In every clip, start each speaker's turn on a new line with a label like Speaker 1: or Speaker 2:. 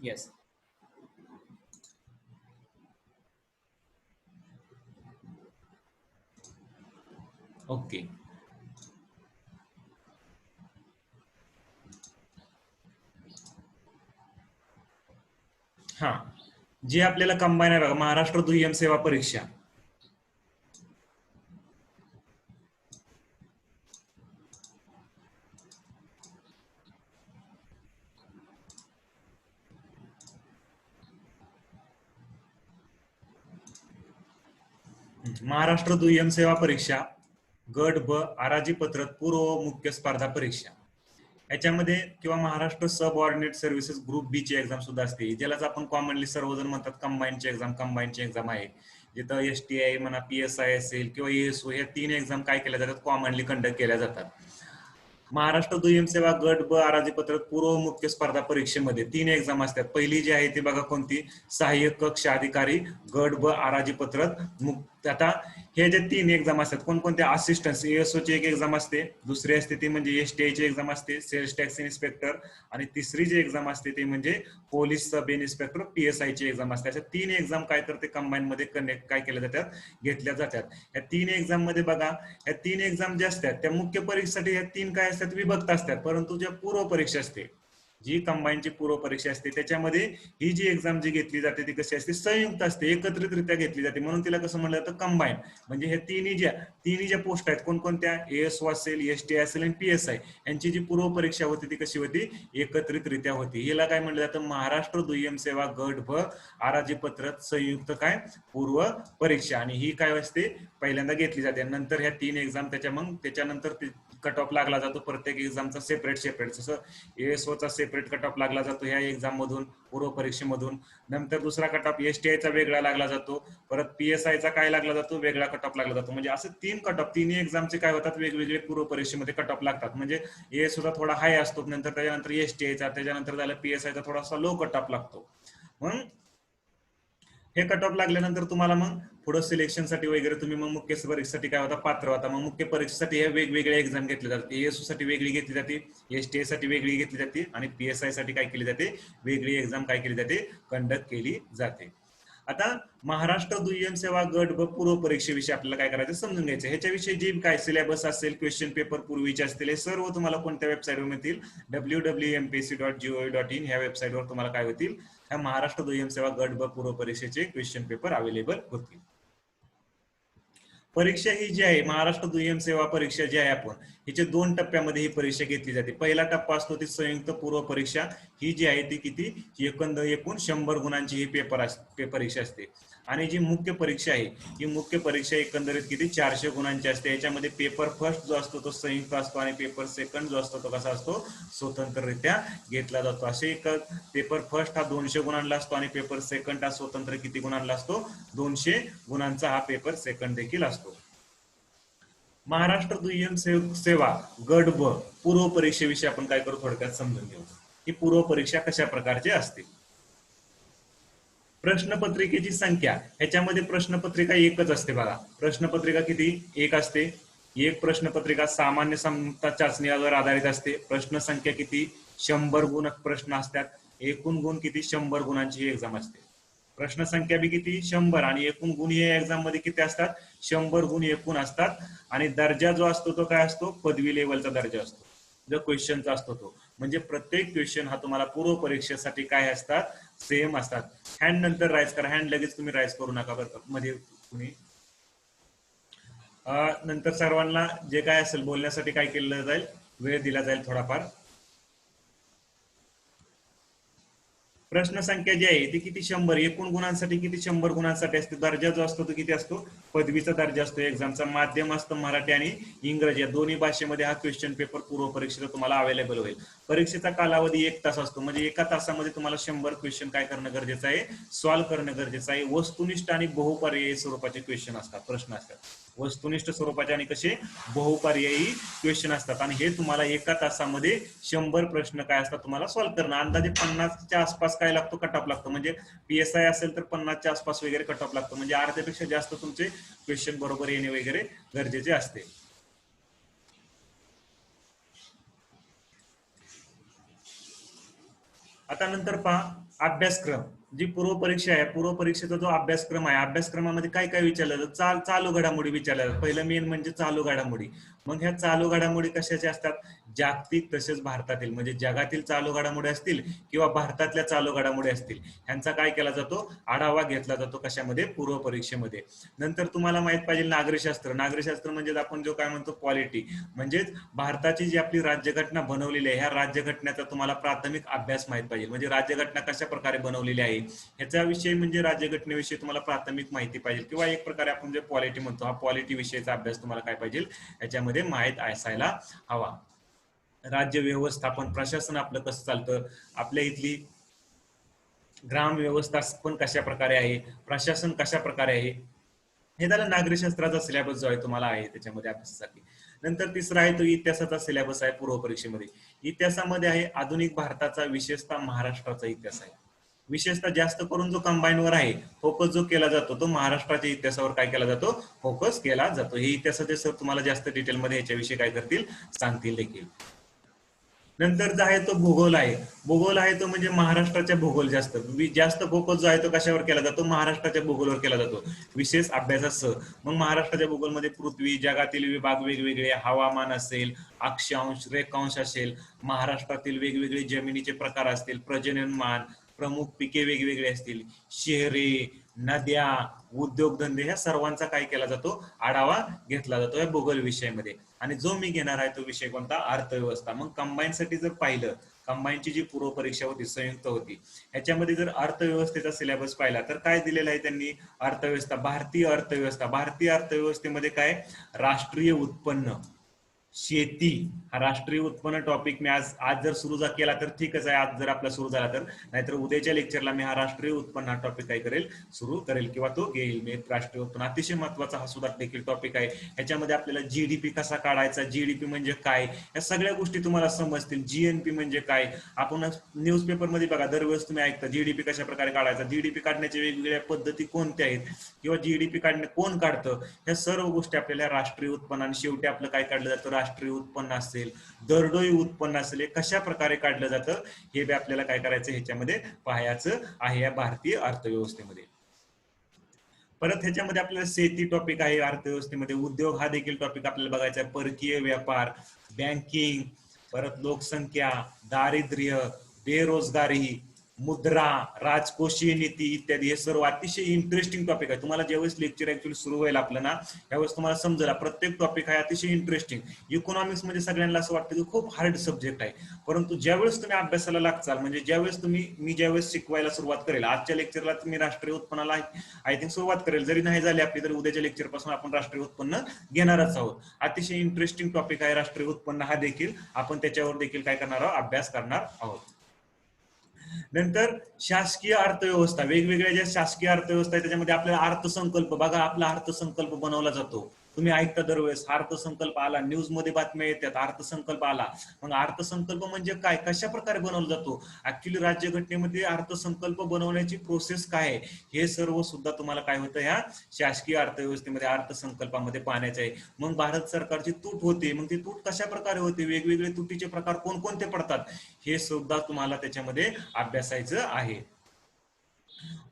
Speaker 1: Yes. Okay. हा, जे आपल्याला कंबाईन आहे बघा, महाराष्ट्र दुय्यम सेवा परीक्षा. महाराष्ट्र दुय्यम सेवा परीक्षा गट ब आराजी पत्रक पूर्व मुख्य स्पर्धा परीक्षा याच्यामध्ये किंवा महाराष्ट्र सब ऑर्डिनेट सर्व्हिसेस ग्रुप बी ची एक्झाम सुद्धा असते, ज्यालाच आपण कॉमनली सर्वजण म्हणतात कंबाईनची एक्झाम. कंबाईनची एक्झाम आहे जिथं STI म्हणा, PSI असेल किंवा ASO, या तीन एक्झाम काय केल्या जातात, कॉमनली कंडक्ट केल्या जातात. महाराष्ट्र दुय्यम सेवा गट ब आराजी पत्रक पूर्व मुख्य स्पर्धा परीक्षेमध्ये तीन एक्झाम असतात. पहिली जी आहे ती बघा कोणती, सहाय्यक कक्ष अधिकारी गट ब आराजी पत्रक. आता हे जे तीन एक्झाम असतात कोणकोणत्या, असिस्टन्स ASO ची एक एक्झाम असते, दुसरी असते ती म्हणजे STI ची एक्झाम असते, सेल्स टॅक्स इन्स्पेक्टर, आणि तिसरी जी एक्झाम असते ती म्हणजे पोलीस सब इन्स्पेक्टर PSI ची एक्झाम असते. अशा तीन एक्झाम काय करते, कंबाईन मध्ये कनेक्ट काय केल्या जातात, घेतल्या जातात. या तीन एक्झाम मध्ये बघा, या तीन एक्झाम ज्या असतात त्या मुख्य परीक्षेसाठी या तीन काय असतात, विभक्त असतात. परंतु ज्या पूर्व परीक्षा असते, जी कंबाईनची पूर्व परीक्षा असते, त्याच्यामध्ये ही जी एक्झाम जी घेतली जाते ती कशी असते, संयुक्त असते, एकत्रितरित्या घेतली जाते. म्हणून तिला कसं म्हणलं जातं, कंबाईन. म्हणजे हे तिन्ही ज्या पोस्ट आहेत कोणकोणत्या, ASO असेल, STI असेल आणि PSI, यांची जी पूर्व परीक्षा होती ती कशी होती, एकत्रितरित्या होती. हिला काय म्हणलं जातं, महाराष्ट्र दुय्यम सेवा गट भ आराजी पत्रक संयुक्त काय पूर्व परीक्षा. आणि ही काय असते, पहिल्यांदा घेतली जाते. नंतर ह्या तीन एक्झाम त्याच्यानंतर कट ऑफ लागला जातो प्रत्येक एक्झामचा सेपरेट सेपरेट. जसं ASOचा सेपरेट कट ऑफ लागला जातो ह्या एक्झाम मधून, पूर्व परीक्षेमधून. नंतर दुसरा कट ऑफ STIचा वेगळा लागला जातो, परत PSIचा काय लागला जातो, वेगळा कट ऑफ लागला जातो. म्हणजे असं तीन कट ऑफ, तिन्ही एक्झामचे काय होतात, वेगवेगळे पूर्व परीक्षेमध्ये कट ऑफ लागतात. म्हणजे ASOचा थोडा हाय असतो, नंतर त्याच्यानंतर STIचा, त्याच्यानंतर झालं PSIचा थोडासा लो कट ऑफ लागतो. म्हणून हे कट ऑफ लागल्यानंतर तुम्हाला मग पुढे सिलेक्शनसाठी वगैरे तुम्ही मग मुख्य परीक्षेसाठी काय होता, पात्र होता. मग मुख्य परीक्षेसाठी हे वेगवेगळे एक्झाम घेतले जातात. ASO साठी वेगळी घेतली जाते, STI साठी वेगळी घेतली जाते, आणि PSI साठी काय केली जाते, वेगळी एक्झाम काय केली जाते, कंडक्ट केली जाते. आता महाराष्ट्र दुय्यम सेवा गट व पूर्व परीक्षेविषयी आपल्याला काय करायचं, समजून घ्यायचं. ह्याच्याविषयी जे काय सिलेबस असेल, क्वेश्चन पेपर पूर्वीचे असतील, हे सर्व तुम्हाला कोणत्या वेबसाईटवर मिळतील, www.mpsc.gov.in ह्या वेबसाईटवर तुम्हाला काय होतील, ह्या महाराष्ट्र दुय्यम सेवा गट व पूर्व परीक्षेचे क्वेश्चन पेपर अवेलेबल होतील. परीक्षा ही जी आहे, महाराष्ट्र दुय्यम सेवा परीक्षा जी आहे, आपण हिचे दोन टप्प्यामध्ये ही परीक्षा घेतली जाते. पहिला टप्पा असतो ती संयुक्त पूर्व परीक्षा. ही जी आहे ती किती, एकूण 100 गुणांची ही परीक्षा असते. आणि जी मुख्य परीक्षा आहे, ही मुख्य परीक्षा एकंदरीत किती, 400 गुणांची असते. याच्यामध्ये पेपर फर्स्ट जो असतो तो संयुक्त असतो, आणि पेपर सेकंड जो असतो तो कसा असतो, स्वतंत्ररित्या घेतला जातो. असे एक पेपर फर्स्ट हा 200 गुणांना असतो, आणि पेपर सेकंड हा स्वतंत्र किती गुणांना असतो, 200 गुणांचा हा पेपर सेकंड देखील असतो. महाराष्ट्र दुय्यम सेवा गट ब पूर्व परीक्षेविषयी आपण काय करू, थोडक्यात समजून घेऊ. ही पूर्व परीक्षा कशा प्रकारची असते. प्रश्नपत्रिकेची संख्या, ह्याच्यामध्ये प्रश्नपत्रिका एकच असते बघा. प्रश्नपत्रिका किती, एक असते. एक प्रश्नपत्रिका सामान्य समता चाचणीवर आधारित असते. प्रश्न संख्या किती, 100 गुण प्रश्न असतात. एकूण गुण किती, 100 गुणांची ही एक्झाम असते. प्रश्न संख्या बी किती, 100, आणि एकूण गुण हे एक्झाम मध्ये किती असतात, 100 गुण एकूण असतात. आणि दर्जा जो असतो तो काय असतो, पदवी लेवलचा दर्जा असतो जो क्वेश्चनचा असतो तो. म्हणजे प्रत्येक क्वेश्चन हा तुम्हाला पूर्व परीक्षेसाठी काय असतात, सेम असतात. हँड नंतर राईज करा, हँड लगेच तुम्ही राईज करू नका बरं मध्ये तुम्ही. नंतर सर्वांना जे काय असेल बोलण्यासाठी काय केलं जाईल, वेळ दिला जाईल थोडाफार. प्रश्न संख्या जी आहे ती किती, 100. एकूण गुणांसाठी किती, 100 गुणांसाठी असते. दर्जा जो असतो तो किती असतो, पदवीचा दर्जा असतो. एक्झामचा माध्यम असतं मराठी आणि इंग्रजी, या दोन्ही भाषेमध्ये हा क्वेश्चन पेपर पूर्व परीक्षेचा तुम्हाला अवेलेबल होईल. परीक्षेचा कालावधी 1 तास असतो. म्हणजे एका तासामध्ये तुम्हाला 100 क्वेश्चन काय करणं गरजेचं आहे, सॉल्व्ह करणं गरजेचं आहे. वस्तुनिष्ठ आणि बहुपर्यायी स्वरूपाचे क्वेश्चन असतात, प्रश्न असतात. वस्तुनिष्ठ स्वरूपाचे आणि कसे, बहुपर्यायी क्वेश्चन असतात. आणि हे तुम्हाला एका तासामध्ये 100 प्रश्न काय असतात तुम्हाला सॉल्व्ह करणं. अंदाजे 50च्या आसपास काय लागतो, कट ऑफ लागतो. म्हणजे PSI असेल तर 50च्या आसपास वगैरे कट ऑफ लागतो. म्हणजे अर्ध्यापेक्षा जास्त तुमचे क्वेश्चन बरोबर येणे वगैरे गरजेचे असते. आता नंतर पहा अभ्यासक्रम. जी पूर्व परीक्षा आहे, पूर्व परीक्षेचा जो अभ्यासक्रम आहे, अभ्यासक्रमामध्ये काय काय विचारलं जातं? चालू घडामोडी विचारल्या जातात. पहिलं मेन म्हणजे चालू घडामोडी. मग ह्या चालू घडामोडी कशाच्या असतात? जागतिक तसेच भारतातील, म्हणजे जगातील चालू घडामोडी असतील किंवा भारतातल्या चालू घडामोडी असतील, ह्यांचा काय केला जातो? आढावा घेतला जातो. कशामध्ये? पूर्व परीक्षेमध्ये. नंतर तुम्हाला माहित पाहिजे नागरिकशास्त्र. नागरिकशास्त्र म्हणजे आपण जो काय म्हणतो पॉलिटी, म्हणजेच भारताची जी आपली राज्यघटना बनवलेली आहे, ह्या राज्यघटनेचा तुम्हाला प्राथमिक अभ्यास माहित पाहिजे. म्हणजे राज्यघटना कशा प्रकारे बनवलेली आहे ह्याचा विषय, म्हणजे राज्यघटनेविषयी तुम्हाला प्राथमिक माहिती पाहिजे. किंवा एक प्रकारे आपण जे पॉलिटी म्हणतो, हा पॉलिटी विषयीचा अभ्यास तुम्हाला काय पाहिजे? याच्यामध्ये माहित असायला हवा. राज्य व्यवस्थापन, प्रशासन आपलं कसं चालतं, आपल्या इथली ग्राम व्यवस्थापन कशा प्रकारे आहे, प्रशासन कशा प्रकारे आहे, हे झालं नागरिकशास्त्राचा सिलेबस जो आहे तुम्हाला आहे त्याच्यामध्ये अभ्यासासाठी. नंतर तिसरा आहे तो इतिहासाचा सिलेबस आहे पूर्व परीक्षेमध्ये. इतिहासामध्ये आहे आधुनिक भारताचा, विशेषतः महाराष्ट्राचा इतिहास आहे. विशेषतः जास्त करून जो कंबाईनवर आहे फोकस जो केला जातो तो महाराष्ट्राच्या इतिहासावर काय केला जातो? फोकस केला जातो. हे इतिहासाचे सर तुम्हाला जास्त डिटेलमध्ये याच्याविषयी काय करतील? सांगतील देखील. नंतर जो आहे तो भूगोल आहे. भूगोल आहे तो म्हणजे महाराष्ट्राच्या भूगोल जास्त फोकस जो आहे तो कशावर केला जातो? महाराष्ट्राच्या भूगोलवर केला जातो विशेष अभ्यासासह. मग महाराष्ट्राच्या भूगोलमध्ये पृथ्वी, जगातील विभाग वेगवेगळे, हवामान असेल, अक्षांश, रेखांश असेल, महाराष्ट्रातील वेगवेगळे जमिनीचे प्रकार असतील, प्रजननमान, प्रमुख पिके वेगवेगळे असतील, शहरे, नद्या, उद्योगधंदे, ह्या सर्वांचा काय केला जातो? आढावा घेतला जातो या भूगोल विषयामध्ये. आणि जो मी घेणार आहे तो विषय कोणता? अर्थव्यवस्था. मग कंबाईन साठी जर पाहिलं, कंबाईनची जी पूर्व परीक्षा होती, संयुक्त होती, ह्याच्यामध्ये जर अर्थव्यवस्थेचा सिलेबस पाहिला तर काय दिलेला आहे त्यांनी? अर्थव्यवस्था, भारतीय अर्थव्यवस्था. भारतीय अर्थव्यवस्थेमध्ये काय? राष्ट्रीय उत्पन्न, शेती हा राष्ट्रीय उत्पन्न टॉपिक मी आज जर सुरू केला तर ठीकच आहे, आज जर आपला सुरू झाला तर, नाहीतर उद्याच्या लेक्चरला मी हा राष्ट्रीय उत्पन्न हा टॉपिक काय करेल? सुरू करेल किंवा तो घेईल मी. राष्ट्रीय उत्पन्न अतिशय महत्वाचा हा सुद्धा देखील टॉपिक आहे. ह्याच्यामध्ये आपल्याला जीडीपी कसा काढायचा, जीडीपी म्हणजे काय, या सगळ्या गोष्टी तुम्हाला समजतील. जीएनपी म्हणजे काय, आपण न्यूजपेपर मध्ये बघा दरवेळेस तुम्ही ऐकता जीडीपी कशा प्रकारे काढायचा, जीडीपी काढण्याच्या वेगवेगळ्या पद्धती कोणत्या आहेत, किंवा जीडीपी काढणे कोण काढतं, ह्या सर्व गोष्टी आपल्याला राष्ट्रीय उत्पन्न. आणि शेवटी आपलं काय काढलं जातं? राष्ट्रीय उत्पन्न असेल, दरडोई उत्पन्न असेल, हे कशा प्रकारे काढलं जातं हे बी आपल्याला काय करायचं ह्याच्यामध्ये पाहायचं आहे या भारतीय अर्थव्यवस्थेमध्ये. परत ह्याच्यामध्ये आपल्याला शेती टॉपिक आहे अर्थव्यवस्थेमध्ये. उद्योग हा देखील टॉपिक आपल्याला बघायचा आहे. परकीय व्यापार, बँकिंग, परत लोकसंख्या, दारिद्र्य, बेरोजगारी, मुद्रा, राजकोषीय नीती इत्यादी, हे सर्व अतिशय इंटरेस्टिंग टॉपिक आहे. तुम्हाला ज्यावेळेस लेक्चर ऍक्च्युअली सुरू होईल आपलं ना, त्यावेळेस तुम्हाला समजेल प्रत्येक टॉपिक आहे अतिशय इंटरेस्टिंग. इकॉनॉमिक्स मध्ये सगळ्यांना असं वाटतं की खूप हार्ड सब्जेक्ट आहे, परंतु ज्यावेळेस तुम्ही अभ्यासाला लागचाल, म्हणजे ज्यावेळेस मी ज्यावेळेस शिकवायला सुरुवात करेल, आजच्या लेक्चरला तुम्ही राष्ट्रीय उत्पन्नाला आय थिंक सुरुवात करेल, जरी नाही झाली आपली तरी उद्याच्या लेक्चर पासून आपण राष्ट्रीय उत्पन्न घेणारच आहोत. अतिशय इंटरेस्टिंग टॉपिक आहे राष्ट्रीय उत्पन्न हा देखील. आपण त्याच्यावर देखील काय करणार आहोत? अभ्यास करणार आहोत. नंतर शासकीय अर्थव्यवस्था. वेगवेगळ्या ज्या शासकीय अर्थव्यवस्था आहे त्याच्यामध्ये आपल्याला अर्थसंकल्प, बघा आपला अर्थसंकल्प बनवला जातो. तुम्ही ऐकता दरवेळेस अर्थसंकल्प आला, न्यूज मध्ये बातम्या येतात अर्थसंकल्प आला. मग अर्थसंकल्प म्हणजे काय, कशा प्रकारे बनवला जातो, ऍक्च्युली राज्यघटनेमध्ये अर्थसंकल्प बनवण्याची प्रोसेस काय आहे, हे सर्व सुद्धा तुम्हाला काय होतं ह्या शासकीय अर्थव्यवस्थेमध्ये अर्थसंकल्पामध्ये पाहण्याचं आहे. मग भारत सरकारची तूट होते, मग ती तूट कशा प्रकारे होते, वेगवेगळे तुटीचे प्रकार कोणकोणते पडतात, हे सुद्धा तुम्हाला त्याच्यामध्ये अभ्यासायचं आहे.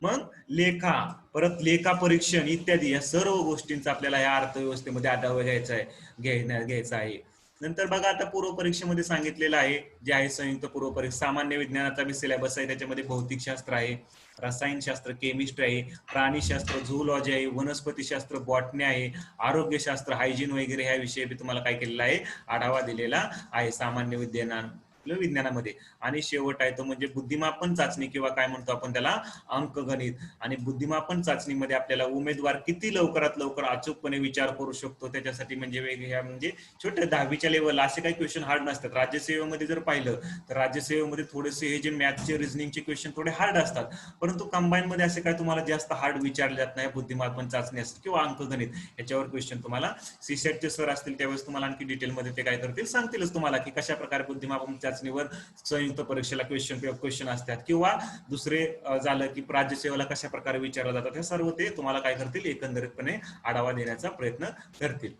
Speaker 1: मग लेखा, परत लेखा परीक्षण इत्यादी या सर्व गोष्टींचा आपल्याला या अर्थव्यवस्थेमध्ये आढावा घ्यायचा आहे. नंतर बघा आता पूर्व परीक्षेमध्ये सांगितलेलं आहे जे आहे संयुक्त पूर्व परीक्षा. सामान्य विज्ञानाचा बी सिलेबस आहे, त्याच्यामध्ये भौतिकशास्त्र आहे, रसायनशास्त्र, केमिस्ट्री आहे, प्राणीशास्त्र, झूलॉजी आहे, वनस्पतीशास्त्र, बॉटनी आहे, आरोग्यशास्त्र, हायजीन वगैरे ह्या विषयी बी तुम्हाला काय केलेला आहे? आढावा दिलेला आहे सामान्य विज्ञानामध्ये. आणि शेवट आहे तो म्हणजे बुद्धिमापन चाचणी किंवा काय म्हणतो आपण त्याला? अंकगणित. आणि बुद्धिमापन चाचणीमध्ये आपल्याला उमेदवार किती लवकरात लवकर अचूकपणे विचार करू शकतो त्याच्यासाठी म्हणजे वेगवेगळ्या म्हणजे छोट्या 10वीच्या लेवलला असे काही क्वेश्चन हार्ड नसतात. राज्यसेवेमध्ये जर पाहिलं तर राज्यसेवेमध्ये थोडेसे हे जे मॅथचे, रिझनिंगचे क्वेश्चन थोडे हार्ड असतात, परंतु कंबाईन मध्ये असे काय तुम्हाला जास्त हार्ड विचारले जात नाही. बुद्धिमापन चाचणी असते किंवा अंकगणित याच्यावर क्वेश्चन तुम्हाला सीसेटचे सर असतील त्यावेळेस तुम्हाला आणखी डिटेलमध्ये ते काय करतील सांगतीलच तुम्हाला की कशा प्रकारे बुद्धिमापन चाचणीवर संयुक्त परीक्षेला क्वेश्चन असतात, किंवा दुसरे झालं की राज्यसेवेला कशा प्रकारे विचारलं जातात, हे सर्व ते तुम्हाला काय करतील एकंदरीतपणे आढावा देण्याचा प्रयत्न करतील.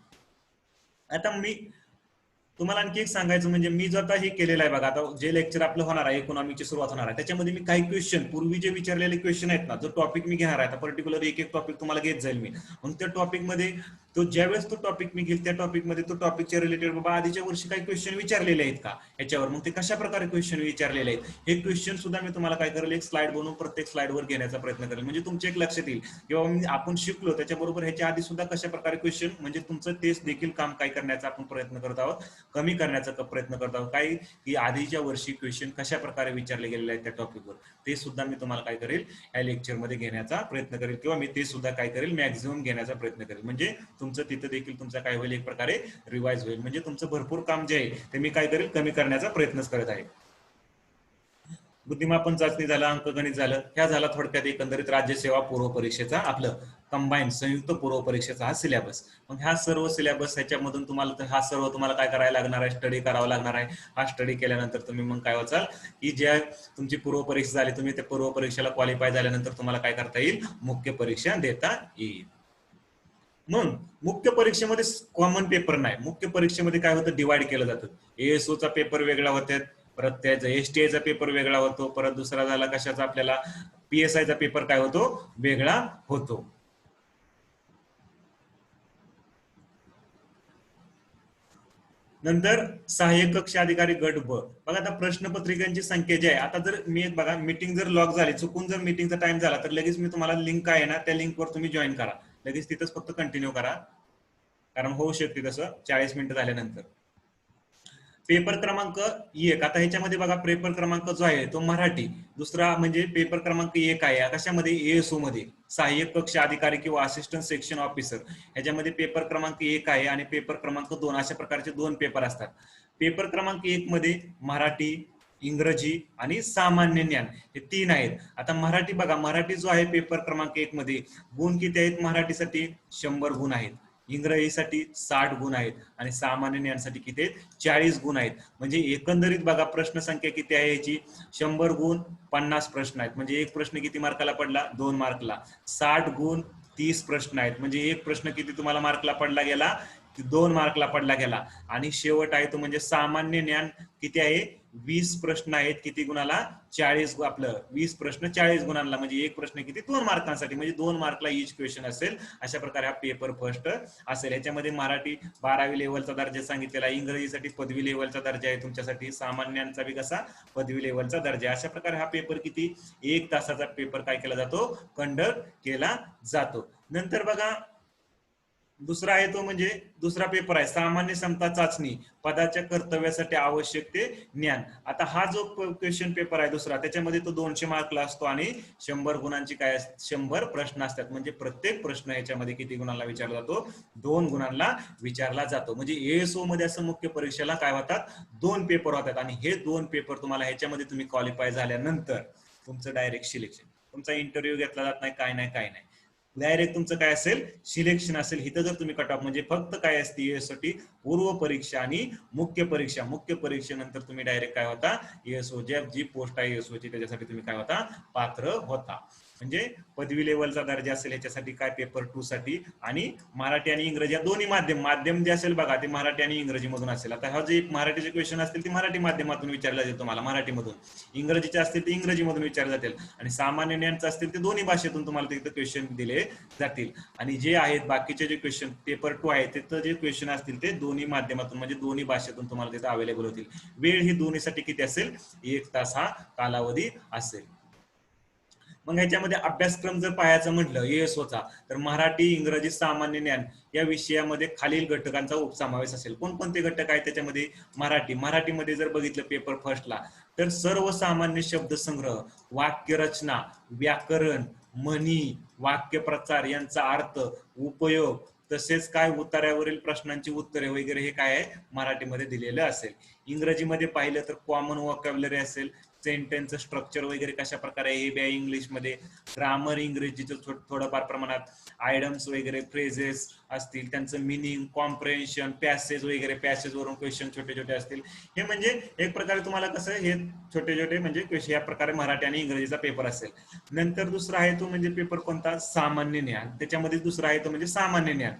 Speaker 1: आता मी तुम्हाला आणखी एक सांगायचं म्हणजे मी जो आता हे केलेलं आहे बघा, आता जे लेक्चर आपलं होणार आहे इकॉनॉमीची सुरुवात होणार आहे त्याच्यामध्ये मी काही क्वेश्चन पूर्वी जे विचारलेले क्वेश्चन आहेत ना, जो टॉपिक मी घेणार आहे आता पर्टिक्युलर एक एक टॉपिक तुम्हाला घेत जाईल मी, मग त्या टॉपिक मध्ये तो ज्यावेळेस तो टॉपिक मी घेईल त्या टॉपिक मध्ये तो टॉपिकच्या रिलेटेड बाबा आधीच्या वर्षी काही क्वेश्चन विचारलेले आहेत का याच्यावर, मग ते कशा प्रकारे क्वेश्चन विचारलेले आहेत हे क्वेश्चन सुद्धा मी तुम्हाला काय करेल, एक स्लाइड बनवून प्रत्येक स्लाइडवर घेण्याचा प्रयत्न करेल, म्हणजे तुमच्या एक लक्षात येईल किंवा आपण शिकलो त्याच्याबरोबर ह्याच्या आधी सुद्धा कशा प्रकारे क्वेश्चन म्हणजे तुमचं तेच देखील काम काय करण्याचा आपण प्रयत्न करत आहोत, कमी करण्याचा प्रयत्न करत आहोत, काय की आधीच्या वर्षी क्वेश्चन कशा प्रकारे विचारले गेलेले आहेत त्या टॉपिकवर ते सुद्धा मी तुम्हाला काय करेल या लेक्चर मध्ये घेण्याचा प्रयत्न करेल किंवा मी ते सुद्धा काय करेल मॅक्झिमम घेण्याचा प्रयत्न करेल, म्हणजे तुमचं तिथं देखील तुमचा काय होईल एक प्रकारे रिवाइज होईल, म्हणजे तुमचं भरपूर काम जे आहे ते मी काय करेल कमी करण्याचा प्रयत्नच करत आहे. बुद्धिमापन चाचणी झालं, अंकगणित झालं, ह्या झाला थोडक्यात एकंदरीत राज्यसेवा पूर्व परीक्षेचा आपलं कंबाईन संयुक्त पूर्व परीक्षेचा हा सिलेबस. मग ह्या सर्व सिलेबस ह्याच्यामधून तुम्हाला हा सर्व तुम्हाला काय करायला लागणार आहे, स्टडी करावा लागणार आहे. हा स्टडी केल्यानंतर तुम्ही मग काय वाचाल की ज्या तुमची पूर्व परीक्षा झाली तुम्ही त्या पूर्व परीक्षेला क्वालिफाय झाल्यानंतर तुम्हाला काय करता येईल, मुख्य परीक्षा देता येईल. मग मुख्य परीक्षेमध्ये कॉमन पेपर नाही, मुख्य परीक्षेमध्ये काय होतं डिवाइड केलं जातं, एएसओचा पेपर वेगळा होतात, परत त्याचा एसटीआयचा पेपर वेगळा होतो, परत दुसरा झाला कशाचा आपल्याला पीएसआयचा पेपर काय होतो वेगळा होतो. नंतर सहाय्यक कक्ष अधिकारी गट ब बघा, आता प्रश्नपत्रिकांची संख्या जी आहे, आता जर मी एक बघा मीटिंग जर लॉक झाली चुकून जर मीटिंगचा टाइम झाला तर लगेच मी तुम्हाला लिंक आहे ना त्या लिंकवर तुम्ही जॉईन करा, लगेच तिथंच फक्त कंटिन्यू करा कारण होऊ शकते तसं 40 मिनिटं झाल्यानंतर. पेपर क्रमांक 1 आता ह्याच्यामध्ये बघा पेपर क्रमांक जो आहे तो मराठी, दुसरा म्हणजे पेपर क्रमांक 1 आहे कशामध्ये एएसओ मध्ये सहाय्यक कक्ष अधिकारी किंवा असिस्टंट सेक्शन ऑफिसर, ह्याच्यामध्ये पेपर क्रमांक 1 आहे आणि पेपर क्रमांक 2 अशा प्रकारचे 2 पेपर असतात. पेपर क्रमांक 1 मध्ये मराठी, इंग्रजी आणि सामान्य ज्ञान हे 3 आहेत. आता मराठी बघा, मराठी जो आहे पेपर क्रमांक 1 मध्ये गुण किती आहेत, मराठीसाठी 100 गुण आहेत, इंग्रजीसाठी 60 गुण आहेत आणि सामान्य ज्ञानसाठी किती आहेत 40 गुण आहेत. म्हणजे एकंदरीत बघा प्रश्न संख्या किती आहे याची 100 गुण 50 प्रश्न आहेत, म्हणजे एक प्रश्न किती मार्काला पडला 2 मार्कला, 60 गुण 30 प्रश्न आहेत म्हणजे एक प्रश्न किती तुम्हाला मार्कला पडला गेला 2 मार्कला पडला गेला. आणि शेवट आहे तो म्हणजे सामान्य ज्ञान किती आहे 20 प्रश्न आहेत, किती गुणाला 40 आपलं 20 प्रश्न 40 गुणांना, म्हणजे एक प्रश्न किती 2 मार्कांसाठी, म्हणजे 2 मार्कला ईच क्वेश्चन असेल. अशा प्रकारे हा पेपर फर्स्ट असेल. याच्यामध्ये मराठी 12वी लेवलचा दर्जा सांगितलेला आहे, इंग्रजीसाठी पदवी लेवलचा दर्जा आहे तुमच्यासाठी, सामान्यांचा बी कसा पदवी लेवलचा दर्जा आहे. अशा प्रकारे हा पेपर किती 1 तासाचा पेपर काय केला जातो कंडक्ट केला जातो. नंतर बघा दुसरा आहे तो म्हणजे दुसरा पेपर आहे सामान्य क्षमता चाचणी पदाच्या कर्तव्यासाठी आवश्यक ते ज्ञान. आता हा जो क्वेश्चन पेपर आहे दुसरा त्याच्यामध्ये तो 200 मार्कला असतो आणि 100 गुणांची काय 100 प्रश्न असतात, म्हणजे प्रत्येक प्रश्न याच्यामध्ये किती गुणांना विचारला जातो 2 गुणांना विचारला जातो. म्हणजे एएसओ मध्ये असं मुख्य परीक्षेला काय होतात 2 पेपर होतात आणि हे 2 पेपर तुम्हाला ह्याच्यामध्ये तुम्ही क्वालिफाय झाल्यानंतर तुमचं डायरेक्ट सिलेक्शन, तुमचा इंटरव्ह्यू घेतला जात नाही काय नाही, डायरेक्ट तुमचं काय असेल सिलेक्शन असेल. इथं जर तुम्ही कट ऑफ म्हणजे फक्त काय असते यासाठी पूर्व परीक्षा आणि मुख्य परीक्षा, मुख्य परीक्षेनंतर तुम्ही डायरेक्ट काय होता एएसओ जी पोस्ट आहे एएसओ ची त्याच्यासाठी तुम्ही काय होता पात्र होता. म्हणजे पदवी लेवलचा दर्जा असेल ह्याच्यासाठी काय पेपर 2 साठी आणि मराठी आणि इंग्रजी या दोन्ही माध्यम जे असेल बघा ते मराठी आणि इंग्रजी मधून असेल. आता हा जे मराठीचे क्वेश्चन असतील ते मराठी माध्यमातून विचारले जातील तुम्हाला मराठीमधून, इंग्रजीचे असतील ते इंग्रजी मधून विचारले जातील आणि सामान्य ज्ञानचे असतील ते दोन्ही भाषेतून तुम्हाला तिथे क्वेश्चन दिले जातील. आणि जे आहेत बाकीचे जे क्वेश्चन पेपर 2 आहे तिथं जे क्वेश्चन असतील ते दोन्ही माध्यमातून म्हणजे दोन्ही भाषेतून तुम्हाला तिथे अवेलेबल होतील. वेळ ही दोन्हीसाठी किती असेल 1 तास हा कालावधी असेल. मग ह्याच्यामध्ये अभ्यासक्रम जर पाहायचं म्हटलं एएसओचा तर मराठी, इंग्रजी, सामान्य ज्ञान या विषयामध्ये खालील घटकांचा उपसमावेश असेल. कोणकोणते घटक आहेत त्याच्यामध्ये मराठीमध्ये जर बघितलं पेपर फर्स्टला तर सर्वसामान्य शब्दसंग्रह, वाक्यरचना, व्याकरण, म्हणी, वाक्यप्रचार यांचा अर्थ, उपयोग तसेच काय उतार्यावरील प्रश्नांची उत्तरे वगैरे हे काय आहे मराठीमध्ये दिलेलं असेल. इंग्रजीमध्ये पाहिलं तर कॉमन वोकॅब्युलरी असेल, सेंटेन्स स्ट्रक्चर वगैरे कशा प्रकारे हे बी इंग्लिश मध्ये, ग्रामर इंग्रजीचं थोडंफार प्रमाणात, आयडम्स वगैरे फ्रेजेस असतील त्यांचं मिनिंग, कॉम्प्रेन्शन, पॅसेज वगैरे पॅसेज वरून क्वेश्चन छोटे छोटे असतील. हे म्हणजे एक प्रकारे तुम्हाला कसं हे छोटे छोटे म्हणजे क्वेश्चन या प्रकारे मराठी आणि इंग्रजीचा पेपर असेल. नंतर दुसरा आहे तो म्हणजे पेपर कोणता सामान्य ज्ञान, त्याच्यामध्ये दुसरा आहे तो म्हणजे सामान्य ज्ञान.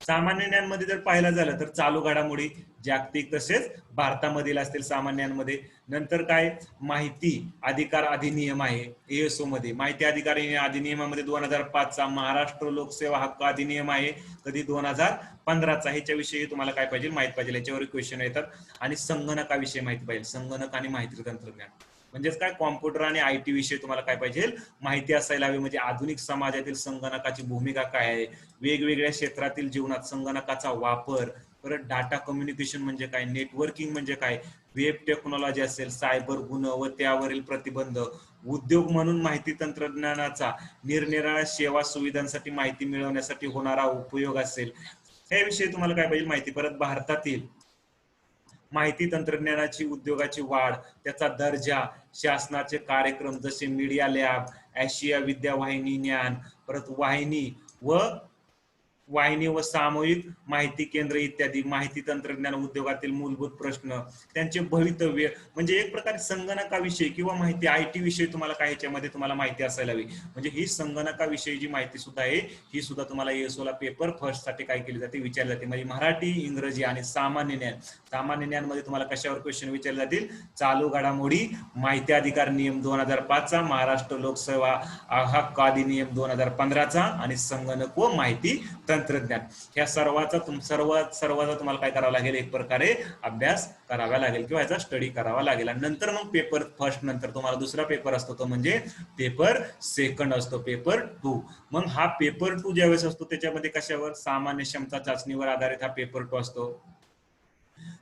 Speaker 1: सामान्य ज्ञानमध्ये जर पाहायला झालं तर चालू घडामोडी जागतिक तसेच भारतामधील असतील सामान्यांमध्ये. नंतर काय, माहिती अधिकार अधिनियम आहे एएसओ मध्ये. माहिती अधिकार अधिनियमामध्ये 2005चा महाराष्ट्र लोकसेवा हक्क अधिनियम आहे, कधी 2015चा. ह्याच्याविषयी तुम्हाला काय पाहिजे, माहिती पाहिजे, याच्यावर क्वेश्चन येतात. आणि संगणकाविषयी माहिती पाहिजे, संगणक आणि माहिती तंत्रज्ञान म्हणजेच काय, कॉम्प्युटर आणि आयटी विषयी तुम्हाला काय पाहिजे, माहिती असायला हवी. म्हणजे आधुनिक समाजातील संगणकाची भूमिका काय आहे, वेगवेगळ्या क्षेत्रातील जीवनात संगणकाचा वापर, परत डाटा कम्युनिकेशन म्हणजे काय, नेटवर्किंग म्हणजे काय, वेब टेक्नॉलॉजी असेल, सायबर गुन्हे व त्यावरील प्रतिबंध, उद्योग म्हणून माहिती तंत्रज्ञानाचा निरनिराळ्या सेवा सुविधांसाठी माहिती मिळवण्यासाठी होणारा उपयोग असेल, याविषयी तुम्हाला काय पाहिजे माहिती. परत भारतातील माहिती तंत्रज्ञानाची उद्योगाची वाढ, त्याचा दर्जा, शासनाचे कार्यक्रम जसे मीडिया लॅब, आशिया विद्यावाहिनी ज्ञान, परत वाहिनी व सामूहिक माहिती केंद्र इत्यादी. माहिती तंत्रज्ञान उद्योगातील मूलभूत प्रश्न, त्यांचे भवितव्य, म्हणजे एक प्रकारे संगणकाविषयी किंवा माहिती आयटी विषयी तुम्हाला काय ह्याच्यामध्ये तुम्हाला माहिती असायला हवी. म्हणजे ही संगणकाविषयी जी माहिती सुद्धा आहे ही सुद्धा तुम्हाला एएसओला पेपर फर्स्ट साठी काय केली जाते, विचारली जाते. म्हणजे मराठी, इंग्रजी आणि सामान्य ज्ञान. सामान्य ज्ञान मध्ये तुम्हाला कशावर क्वेश्चन विचारले जातील, चालू घडामोडी, माहिती अधिकार नियम 2005चा, महाराष्ट्र लोकसेवा हक्क अधिनियम 2015चा आणि संगणक व माहिती तंत्रज्ञान. ह्या सर्वाचा तुम्हाला काय करावं लागेल, एक प्रकारे अभ्यास करावा लागेल किंवा याचा स्टडी करावा लागेल. आणि नंतर मग पेपर फर्स्ट नंतर तुम्हाला दुसरा पेपर असतो तो म्हणजे पेपर सेकंड असतो, पेपर 2. मग हा पेपर 2 ज्यावेळेस असतो त्याच्यामध्ये कशावर, सामान्य क्षमता चाचणीवर आधारित हा पेपर 2 असतो.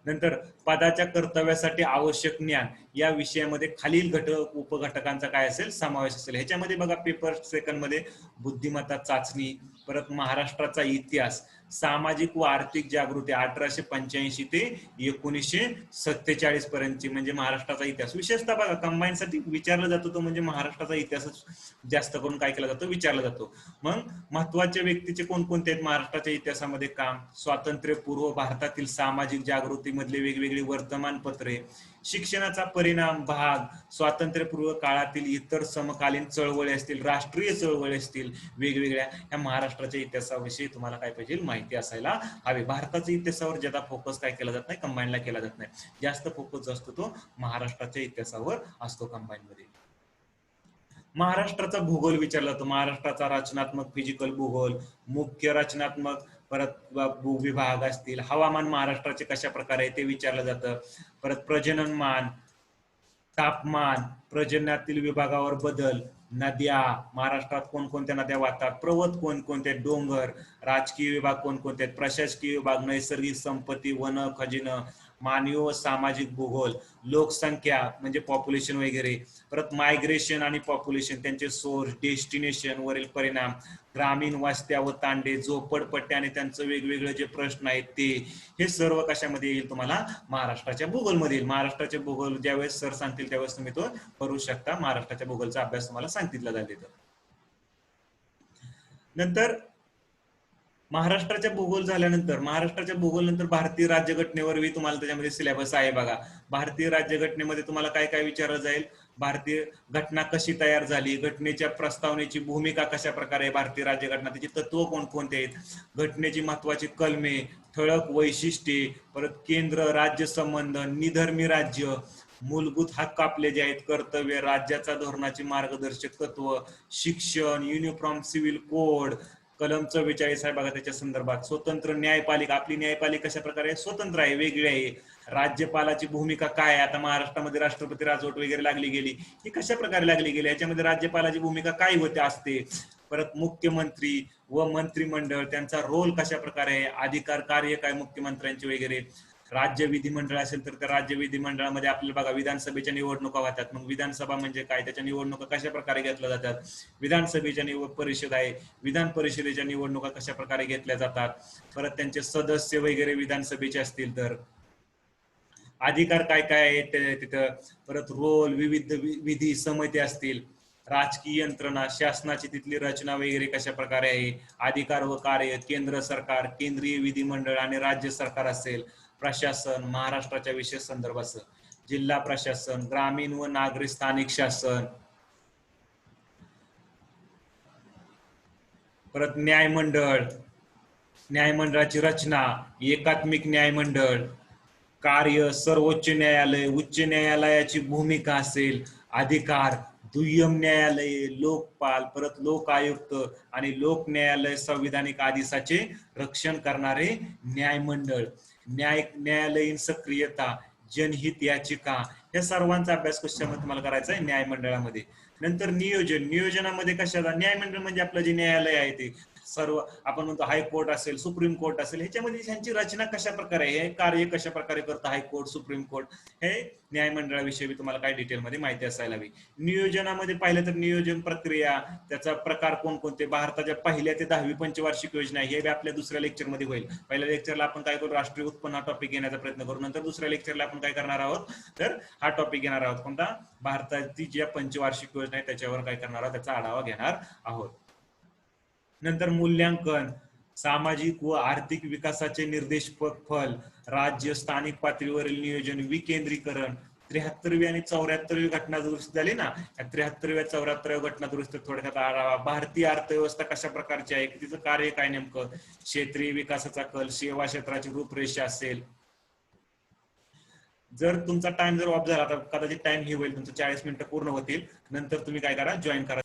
Speaker 1: नंतर पदाच्या कर्तव्यासाठी आवश्यक ज्ञान या विषयामध्ये खालील घटक उपघटकांचा काय असेल, समावेश असेल. ह्याच्यामध्ये बघा पेपर सेकंड मध्ये बुद्धिमत्ता चाचणी, परत महाराष्ट्राचा इतिहास, सामाजिक व आर्थिक जागृती 1885 ते 1947 पर्यंतची, म्हणजे महाराष्ट्राचा इतिहास. विशेषतः बघा कंबाईन साठी विचारला जातो तो म्हणजे महाराष्ट्राचा इतिहास जास्त करून काय केला जातो, विचारला जातो. मग महत्वाच्या व्यक्तीचे कोणकोणते आहेत महाराष्ट्राच्या इतिहासामध्ये काम, स्वातंत्र्यपूर्व भारतातील सामाजिक जागृती मधले वेगवेगळी वर्तमानपत्रे, शिक्षणाचा परिणाम भाग, स्वातंत्र्यपूर्व काळातील इतर समकालीन चळवळी असतील, राष्ट्रीय चळवळी असतील वेगवेगळ्या, ह्या महाराष्ट्राच्या इतिहासाविषयी तुम्हाला काय पाहिजे, माहिती असायला हवी. भारताच्या इतिहासावर ज्यादा फोकस काय केला जात नाही, कंबाईनला केला जात नाही. जास्त फोकस जो असतो तो महाराष्ट्राच्या इतिहासावर असतो कंबाईन मध्ये. महाराष्ट्राचा भूगोल विचारला जातो, महाराष्ट्राचा रचनात्मक फिजिकल भूगोल, मुख्य रचनात्मक, परत भूविभाग असतील, हवामान महाराष्ट्राचे कशा प्रकारे आहे ते विचारलं जातं. परत प्रजननमान, तापमान, प्रजननातील विभागावर बदल, नद्या, महाराष्ट्रात कोणकोणत्या नद्या वाहतात, पर्वत कोणकोणते, डोंगर, राजकीय विभाग कोणकोणते आहेत, प्रशासकीय विभाग, नैसर्गिक संपत्ती, वन, खजिन, मानवी व सामाजिक भूगोल, लोकसंख्या म्हणजे पॉप्युलेशन वगैरे, परत मायग्रेशन आणि पॉप्युलेशन, त्यांचे सोर्स, डेस्टिनेशन वरील परिणाम, ग्रामीण वस्त्या व तांडे, झोपडपट्ट्या आणि त्यांचं वेगवेगळे जे प्रश्न आहेत ते, हे सर्व कशामध्ये येईल, तुम्हाला महाराष्ट्राच्या भूगोलमध्ये येईल. महाराष्ट्राचे भूगोल ज्यावेळेस सर सांगतील त्यावेळेस तुम्ही तो करू शकता. महाराष्ट्राच्या भूगोलचा अभ्यास तुम्हाला सांगितला जाईल. नंतर महाराष्ट्राच्या भूगोल झाल्यानंतर, महाराष्ट्राच्या भूगोल नंतर भारतीय राज्यघटनेवरही तुम्हाला त्याच्यामध्ये सिलेबस आहे बघा. भारतीय राज्यघटनेमध्ये तुम्हाला काय काय विचारलं जाईल, भारतीय घटना कशी तयार झाली, घटनेच्या प्रस्तावनेची भूमिका कशा प्रकारे, भारतीय राज्यघटना, त्याची तत्व कोणकोणते आहेत, घटनेची महत्वाची कलमे, ठळक वैशिष्ट्ये, परत केंद्र राज्य संबंध, निधर्मी राज्य, मूलभूत हक्क आपले जे आहेत, कर्तव्य, राज्याचा धोरणाचे मार्गदर्शक तत्व, शिक्षण, युनिफॉर्म सिव्हिल कोड, कलम 44 आहे बघा त्याच्या संदर्भात, स्वतंत्र न्यायपालिका, आपली न्यायपालिका कशा प्रकारे स्वतंत्र आहे, वेगळी आहे, राज्यपालाची भूमिका काय आहे, आता महाराष्ट्रामध्ये राष्ट्रपती राजवट वगैरे लागली गेली, ही कशा प्रकारे लागली गेली, याच्यामध्ये राज्यपालाची भूमिका काय होते असते, परत मुख्यमंत्री व मंत्रिमंडळ त्यांचा रोल कशा प्रकारे आहे, अधिकार कार्य काय मुख्यमंत्र्यांचे वगैरे, राज्य विधिमंडळ असेल तर त्या राज्य विधिमंडळामध्ये आपल्याला बघा विधानसभेच्या निवडणुका होतात, मग विधानसभा म्हणजे काय, त्याच्या निवडणुका कशा प्रकारे घेतल्या जातात, विधानसभेच्या परिषद आहे, विधान परिषदेच्या निवडणुका कशा प्रकारे घेतल्या जातात, परत त्यांचे सदस्य वगैरे विधानसभेचे असतील तर अधिकार काय काय आहे तिथं, परत रोल, विविध विधी समिती असतील, राजकीय यंत्रणा, शासनाची तिथली रचना वगैरे कशा प्रकारे आहे, अधिकार व कार्य, केंद्र सरकार, केंद्रीय विधिमंडळ आणि राज्य सरकार असेल, प्रशासन, महाराष्ट्राच्या विशेष संदर्भाचं, जिल्हा प्रशासन, ग्रामीण व नागरी स्थानिक शासन, परत न्यायमंडळ, न्यायमंडळाची रचना, एकात्मिक न्यायमंडळ, कार्य, सर्वोच्च न्यायालय, उच्च न्यायालयाची भूमिका असेल, अधिकार, दुय्यम न्यायालय, लोकपाल, परत लोक आयुक्त आणि लोक न्यायालय, संविधानिक आदेशाचे रक्षण करणारे न्यायमंडळ, न्यायालयीन सक्रियता, जनहित याचिका, या सर्वांचा अभ्यास कशामध्ये तुम्हाला करायचा आहे, न्यायमंडळामध्ये. नंतर नियोजन, नियोजनामध्ये कशाला, न्यायमंडळ म्हणजे आपलं जे न्यायालय आहे ते सर्व, आपण म्हणतो हायकोर्ट असेल, सुप्रीम कोर्ट असेल, ह्याच्यामध्ये ह्यांची रचना कशा प्रकारे आहे, हे कार्य कशा प्रकारे करतं हायकोर्ट, सुप्रीम कोर्ट, हे न्यायमंडळाविषयी तुम्हाला काय डिटेलमध्ये माहिती असायला हवी. नियोजनामध्ये पाहिलं तर नियोजन प्रक्रिया, त्याचा प्रकार कोणकोणते, भारताच्या पहिल्या ते 10वी पंचवार्षिक योजना आहे, हे आपल्या दुसऱ्या लेक्चरमध्ये होईल. पहिल्या लेक्चरला आपण काय करू, राष्ट्रीय उत्पन्न हा टॉपिक घेण्याचा प्रयत्न करू. नंतर दुसऱ्या लेक्चरला आपण काय करणार आहोत, तर हा टॉपिक घेणार आहोत, कोणता, भारताची ज्या पंचवार्षिक योजना आहे त्याच्यावर काय करणार आहोत, त्याचा आढावा घेणार आहोत. नंतर मूल्यांकन, सामाजिक व आर्थिक विकासाचे निर्देशक फल, राज्य स्थानिक पातळीवरील नियोजन, विकेंद्रीकरण, 73वी आणि 74वी घटना दुरुस्ती झाली ना, 73व्या 74व्या घटना दुरुस्ती थोडक्यात आढावा. भारतीय अर्थव्यवस्था कशा प्रकारची आहे, तिचं कार्य काय नेमकं, क्षेत्रीय विकासाचा कल, सेवा क्षेत्राची रूपरेषा असेल. जर तुमचा टाइम जर ऑफ झाला, तर कदाचित टाइम हे होईल तुमचं 40 मिनिटं पूर्ण होतील, नंतर तुम्ही काय करा, जॉईन करा.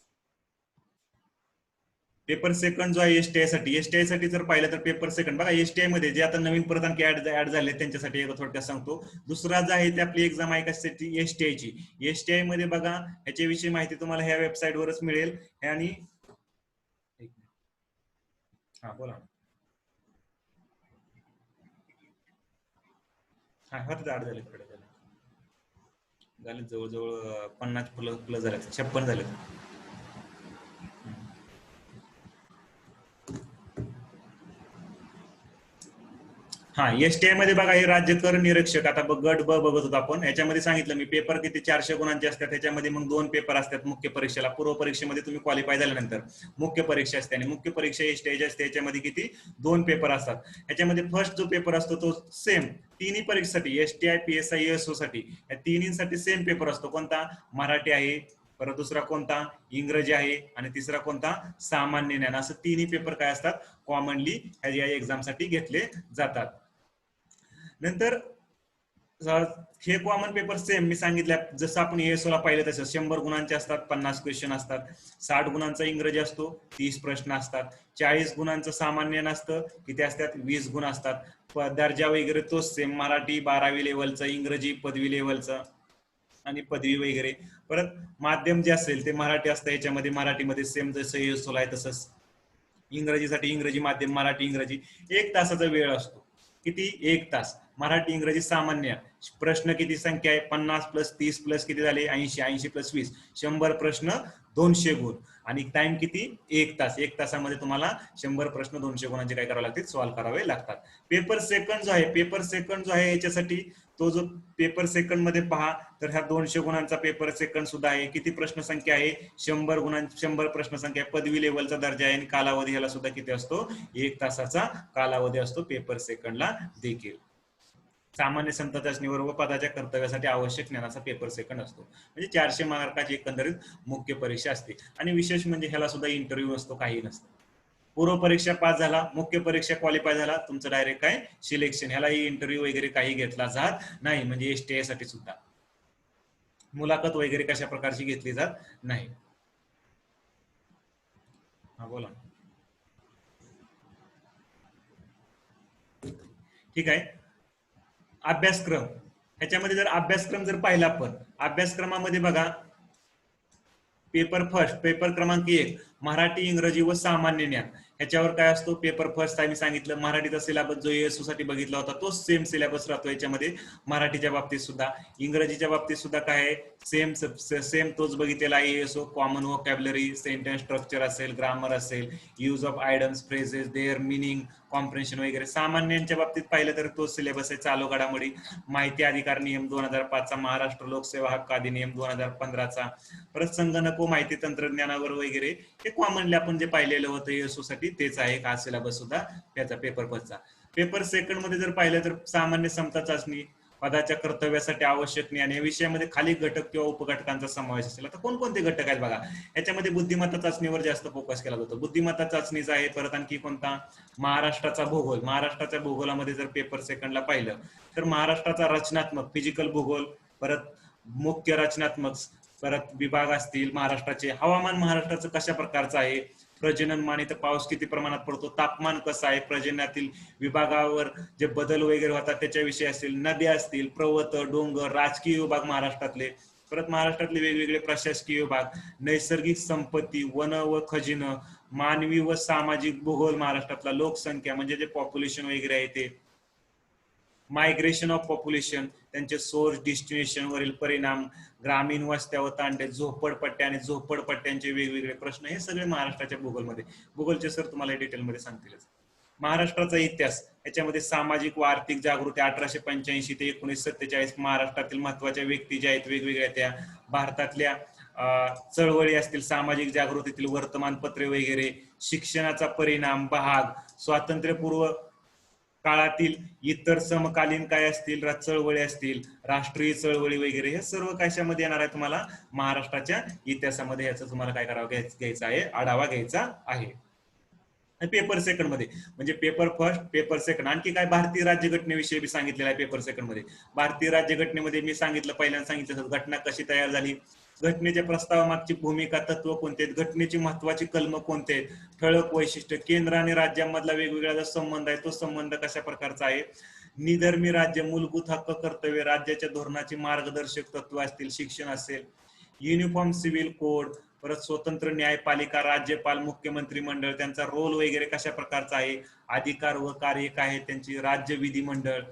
Speaker 1: पेपर सेकंड जो आहे एसटीआय साठी, एसटीआय साठी जर पाहिलं तर पेपर सेकंड बघा, एसटीआय मध्ये जे आता नवीन परत आणखी ऍड झाले त्यांच्यासाठी एक थोडक्यात सांगतो. दुसरा जो आहे ते आपली एक्झाम आहे कशासाठी, एसटीआय ची. एसटीआय मध्ये बघा, ह्याच्याविषयी माहिती तुम्हाला ह्या वेबसाईट वरच मिळेल. आणि हा बोला, हा होत ऍड झाले, झाले जवळजवळ 50 प्लस झाले, 56 झाले. हा, एसटीआय मध्ये बघा, हे राज्य कर निरीक्षक, आता गट ब बघत होतो आपण, याच्यामध्ये सांगितलं मी पेपर किती 400 गुणांचे असतात, त्याच्यामध्ये मग 2 पेपर असतात मुख्य परीक्षेला. पूर्व परीक्षेमध्ये तुम्ही क्वालिफाय झाल्यानंतर मुख्य परीक्षा असते, आणि मुख्य परीक्षा एसटीआय असते, याच्यामध्ये किती 2 पेपर असतात. याच्यामध्ये फर्स्ट जो पेपर असतो तो सेम तिन्ही परीक्षेसाठी, एसटीआय, पीएसआय, एएसओ साठी, या तिन्हीसाठी सेम पेपर असतो. कोणता, मराठी आहे, परत दुसरा कोणता, इंग्रजी आहे, आणि तिसरा कोणता, सामान्य ज्ञान. असं तिन्ही पेपर काय असतात, कॉमनली ह्या एक्झाम साठी घेतले जातात. नंतर हे कॉमन पेपर सेम मी सांगितलं, जसं आपण एएसओ ला पाहिलं तसं 100 गुणांचे असतात, 50 क्वेश्चन असतात. 60 गुणांचा इंग्रजी असतो, 30 प्रश्न असतात. 40 गुणांचं सामान्य नसतं, किती असतात, 20 गुण असतात. दर्जा वगैरे तोच सेम, मराठी 12वी लेवलचा, इंग्रजी पदवी लेवलचा आणि पदवी वगैरे. परत माध्यम जे असेल ते मराठी असतं, याच्यामध्ये मराठीमध्ये सेम जसं एएसओ ला आहे तसंच. इंग्रजीसाठी इंग्रजी माध्यम, मराठी इंग्रजी. 1 तासाचा वेळ असतो, किती, 1 तास. मराठी इंग्रजी सामान्य. प्रश्न किती संख्या आहे, 50 प्लस 30 प्लस किती झाले, 80, 80 प्लस 20, 100 प्रश्न 200 गुण. आणि टाइम किती, 1 तास. 1 तासामध्ये तुम्हाला 100 प्रश्न 200 गुणांचे काय करावे लागतील, सॉल्व्ह करावे लागतात. पेपर सेकंड जो आहे, पेपर सेकंड जो आहे याच्यासाठी, तो जो पेपर सेकंड मध्ये पहा, तर ह्या 200 गुणांचा पेपर सेकंड सुद्धा आहे. किती प्रश्न संख्या आहे, 100 गुणांची, 100 प्रश्न संख्या, पदवी लेवलचा दर्जा आहे, आणि कालावधी ह्याला सुद्धा किती असतो, 1 तासाचा कालावधी असतो पेपर सेकंडला देखील. सामान्य क्षमता चाचणीवर व पदाच्या कर्तव्यासाठी आवश्यक ज्ञानाचा पेपर सेकंड असतो. म्हणजे 400 मार्काची एकंदरीत मुख्य परीक्षा असते. आणि विशेष म्हणजे ह्याला सुद्धा इंटरव्ह्यू असतो, काही नसतं. पूर्व परीक्षा पास झाला, मुख्य परीक्षा क्वालिफाय झाला, तुमचं डायरेक्ट काय सिलेक्शन. ह्यालाही इंटरव्ह्यू वगैरे काही घेतला जात नाही, म्हणजे एसटीआय साठी सुद्धा मुलाखत वगैरे कशा प्रकारची घेतली जात नाही. हा बोला. ठीक आहे. अभ्यासक्रम, ह्याच्यामध्ये जर अभ्यासक्रम जर पाहिला आपण, अभ्यासक्रमामध्ये बघा, पेपर फर्स्ट, पेपर क्रमांक 1 मराठी इंग्रजी व सामान्य ज्ञान. ह्याच्यावर काय असतो, पेपर फर्स्ट आम्ही सांगितलं, मराठीचा सिलेबस जो एएसओ साठी बघितला होता तो सेम सिलेबस राहतो याच्यामध्ये. मराठीच्या बाबतीत सुद्धा, इंग्रजीच्या बाबतीत सुद्धा काय आहे, सेम सेम तोच बघितलेला आहे ASO. Common vocabulary, sentence structure असेल, ग्रामर असेल, use of आयडम्स, phrases, their meaning, comprehension वगैरे. सामान्यांच्या बाबतीत पाहिलं तर तोच सिलेबस आहे, चालू घडामोडी, माहिती अधिकार नियम 2005 चा, महाराष्ट्र लोकसेवा हक्क अधिनियम 2015 चा, परत संगणक व माहिती तंत्रज्ञानावर वगैरे, हे कॉमनली आपण जे पाहिलेलं होतं एएसओ साठी तेच आहे. हा सिलेबस सुद्धा त्याचा पेपर फर्स्टचा. पेपर सेकंड मध्ये जर पाहिलं तर सामान्य क्षमता चाचणी, पदाच्या कर्तव्यासाठी आवश्यक ज्ञान या विषयामध्ये खाली घटक किंवा उपघटकांचा समावेश असेल. आता कोणकोणते घटक आहेत बघा, याच्यामध्ये बुद्धिमत्ता चाचणीवर जास्त फोकस केला जातो. बुद्धिमत्ता चाचणीचा आहे. परत आणखी कोणता, महाराष्ट्राचा भूगोल. महाराष्ट्राच्या भूगोलामध्ये जर पेपर सेकंडला पाहिलं तर महाराष्ट्राचा रचनात्मक फिजिकल भूगोल, परत मुख्य रचनात्मक परत विभाग असतील महाराष्ट्राचे, हवामान महाराष्ट्राचं कशा प्रकारचं आहे, प्रजननमान इथं पाऊस किती प्रमाणात पडतो, तापमान कसं आहे, प्रजननातील विभागावर जे बदल वगैरे होतात त्याच्याविषयी असतील, नद्या असतील, पर्वत, डोंगर, राजकीय विभाग महाराष्ट्रातले, परत महाराष्ट्रातले वेगवेगळे प्रशासकीय विभाग, नैसर्गिक संपत्ती, वन व खजिनं, मानवी व सामाजिक भूगोल महाराष्ट्रातला, लोकसंख्या म्हणजे जे पॉप्युलेशन वगैरे आहे ते, मायग्रेशन ऑफ पॉप्युलेशन, त्यांचे सोर्स, डेस्टिनेशन वरील परिणाम, ग्रामीण वस्त्या व तांडे, झोपडपट्ट्या आणि झोपडपट्ट्यांचे वेगवेगळे प्रश्न, हे सगळे महाराष्ट्राच्या भूगोलमध्ये. भूगोलचे सर तुम्हाला डिटेलमध्ये सांगतीलच. महाराष्ट्राचा इतिहास, याच्यामध्ये सामाजिक व आर्थिक जागृती 1885 ते 1947, महाराष्ट्रातील महत्वाच्या व्यक्ती ज्या आहेत वेगवेगळ्या त्या, भारतातल्या चळवळी असतील, सामाजिक जागृतीतील वर्तमानपत्रे वगैरे, शिक्षणाचा परिणाम भाग, स्वातंत्र्यपूर्व काळातील इतर समकालीन काय असतील, चळवळी असतील, राष्ट्रीय चळवळी वगैरे, हे सर्व कशामध्ये येणार आहे तुम्हाला, महाराष्ट्राच्या इतिहासामध्ये. याचं तुम्हाला काय करावं, घ्यायचं आहे, आढावा घ्यायचा आहे. पेपर सेकंड मध्ये म्हणजे पेपर फर्स्ट, पेपर सेकंड. आणखी काय, भारतीय राज्यघटनेविषयी बी सांगितलेलं आहे पेपर सेकंड मध्ये. भारतीय राज्यघटनेमध्ये मी सांगितलं, पहिल्यांदा सांगितलं घटना कशी तयार झाली, घटनेच्या प्रस्तावामागची भूमिका, तत्व कोणते आहेत, घटनेची महत्वाची कलम कोणते आहेत, ठळक वैशिष्ट्य, केंद्र आणि राज्यांमधला वेगवेगळा जो संबंध आहे तो संबंध कशा प्रकारचा आहे, निधर्मी राज्य, मूलभूत हक्क, कर्तव्य, राज्याच्या धोरणाची मार्गदर्शक तत्व असतील, शिक्षण असेल, युनिफॉर्म सिव्हिल कोड, परत स्वतंत्र न्यायपालिका, राज्यपाल, मुख्यमंत्री मंडळ, त्यांचा रोल वगैरे कशा प्रकारचा आहे, अधिकार व कार्य काय आहे त्यांची, राज्य विधिमंडळ,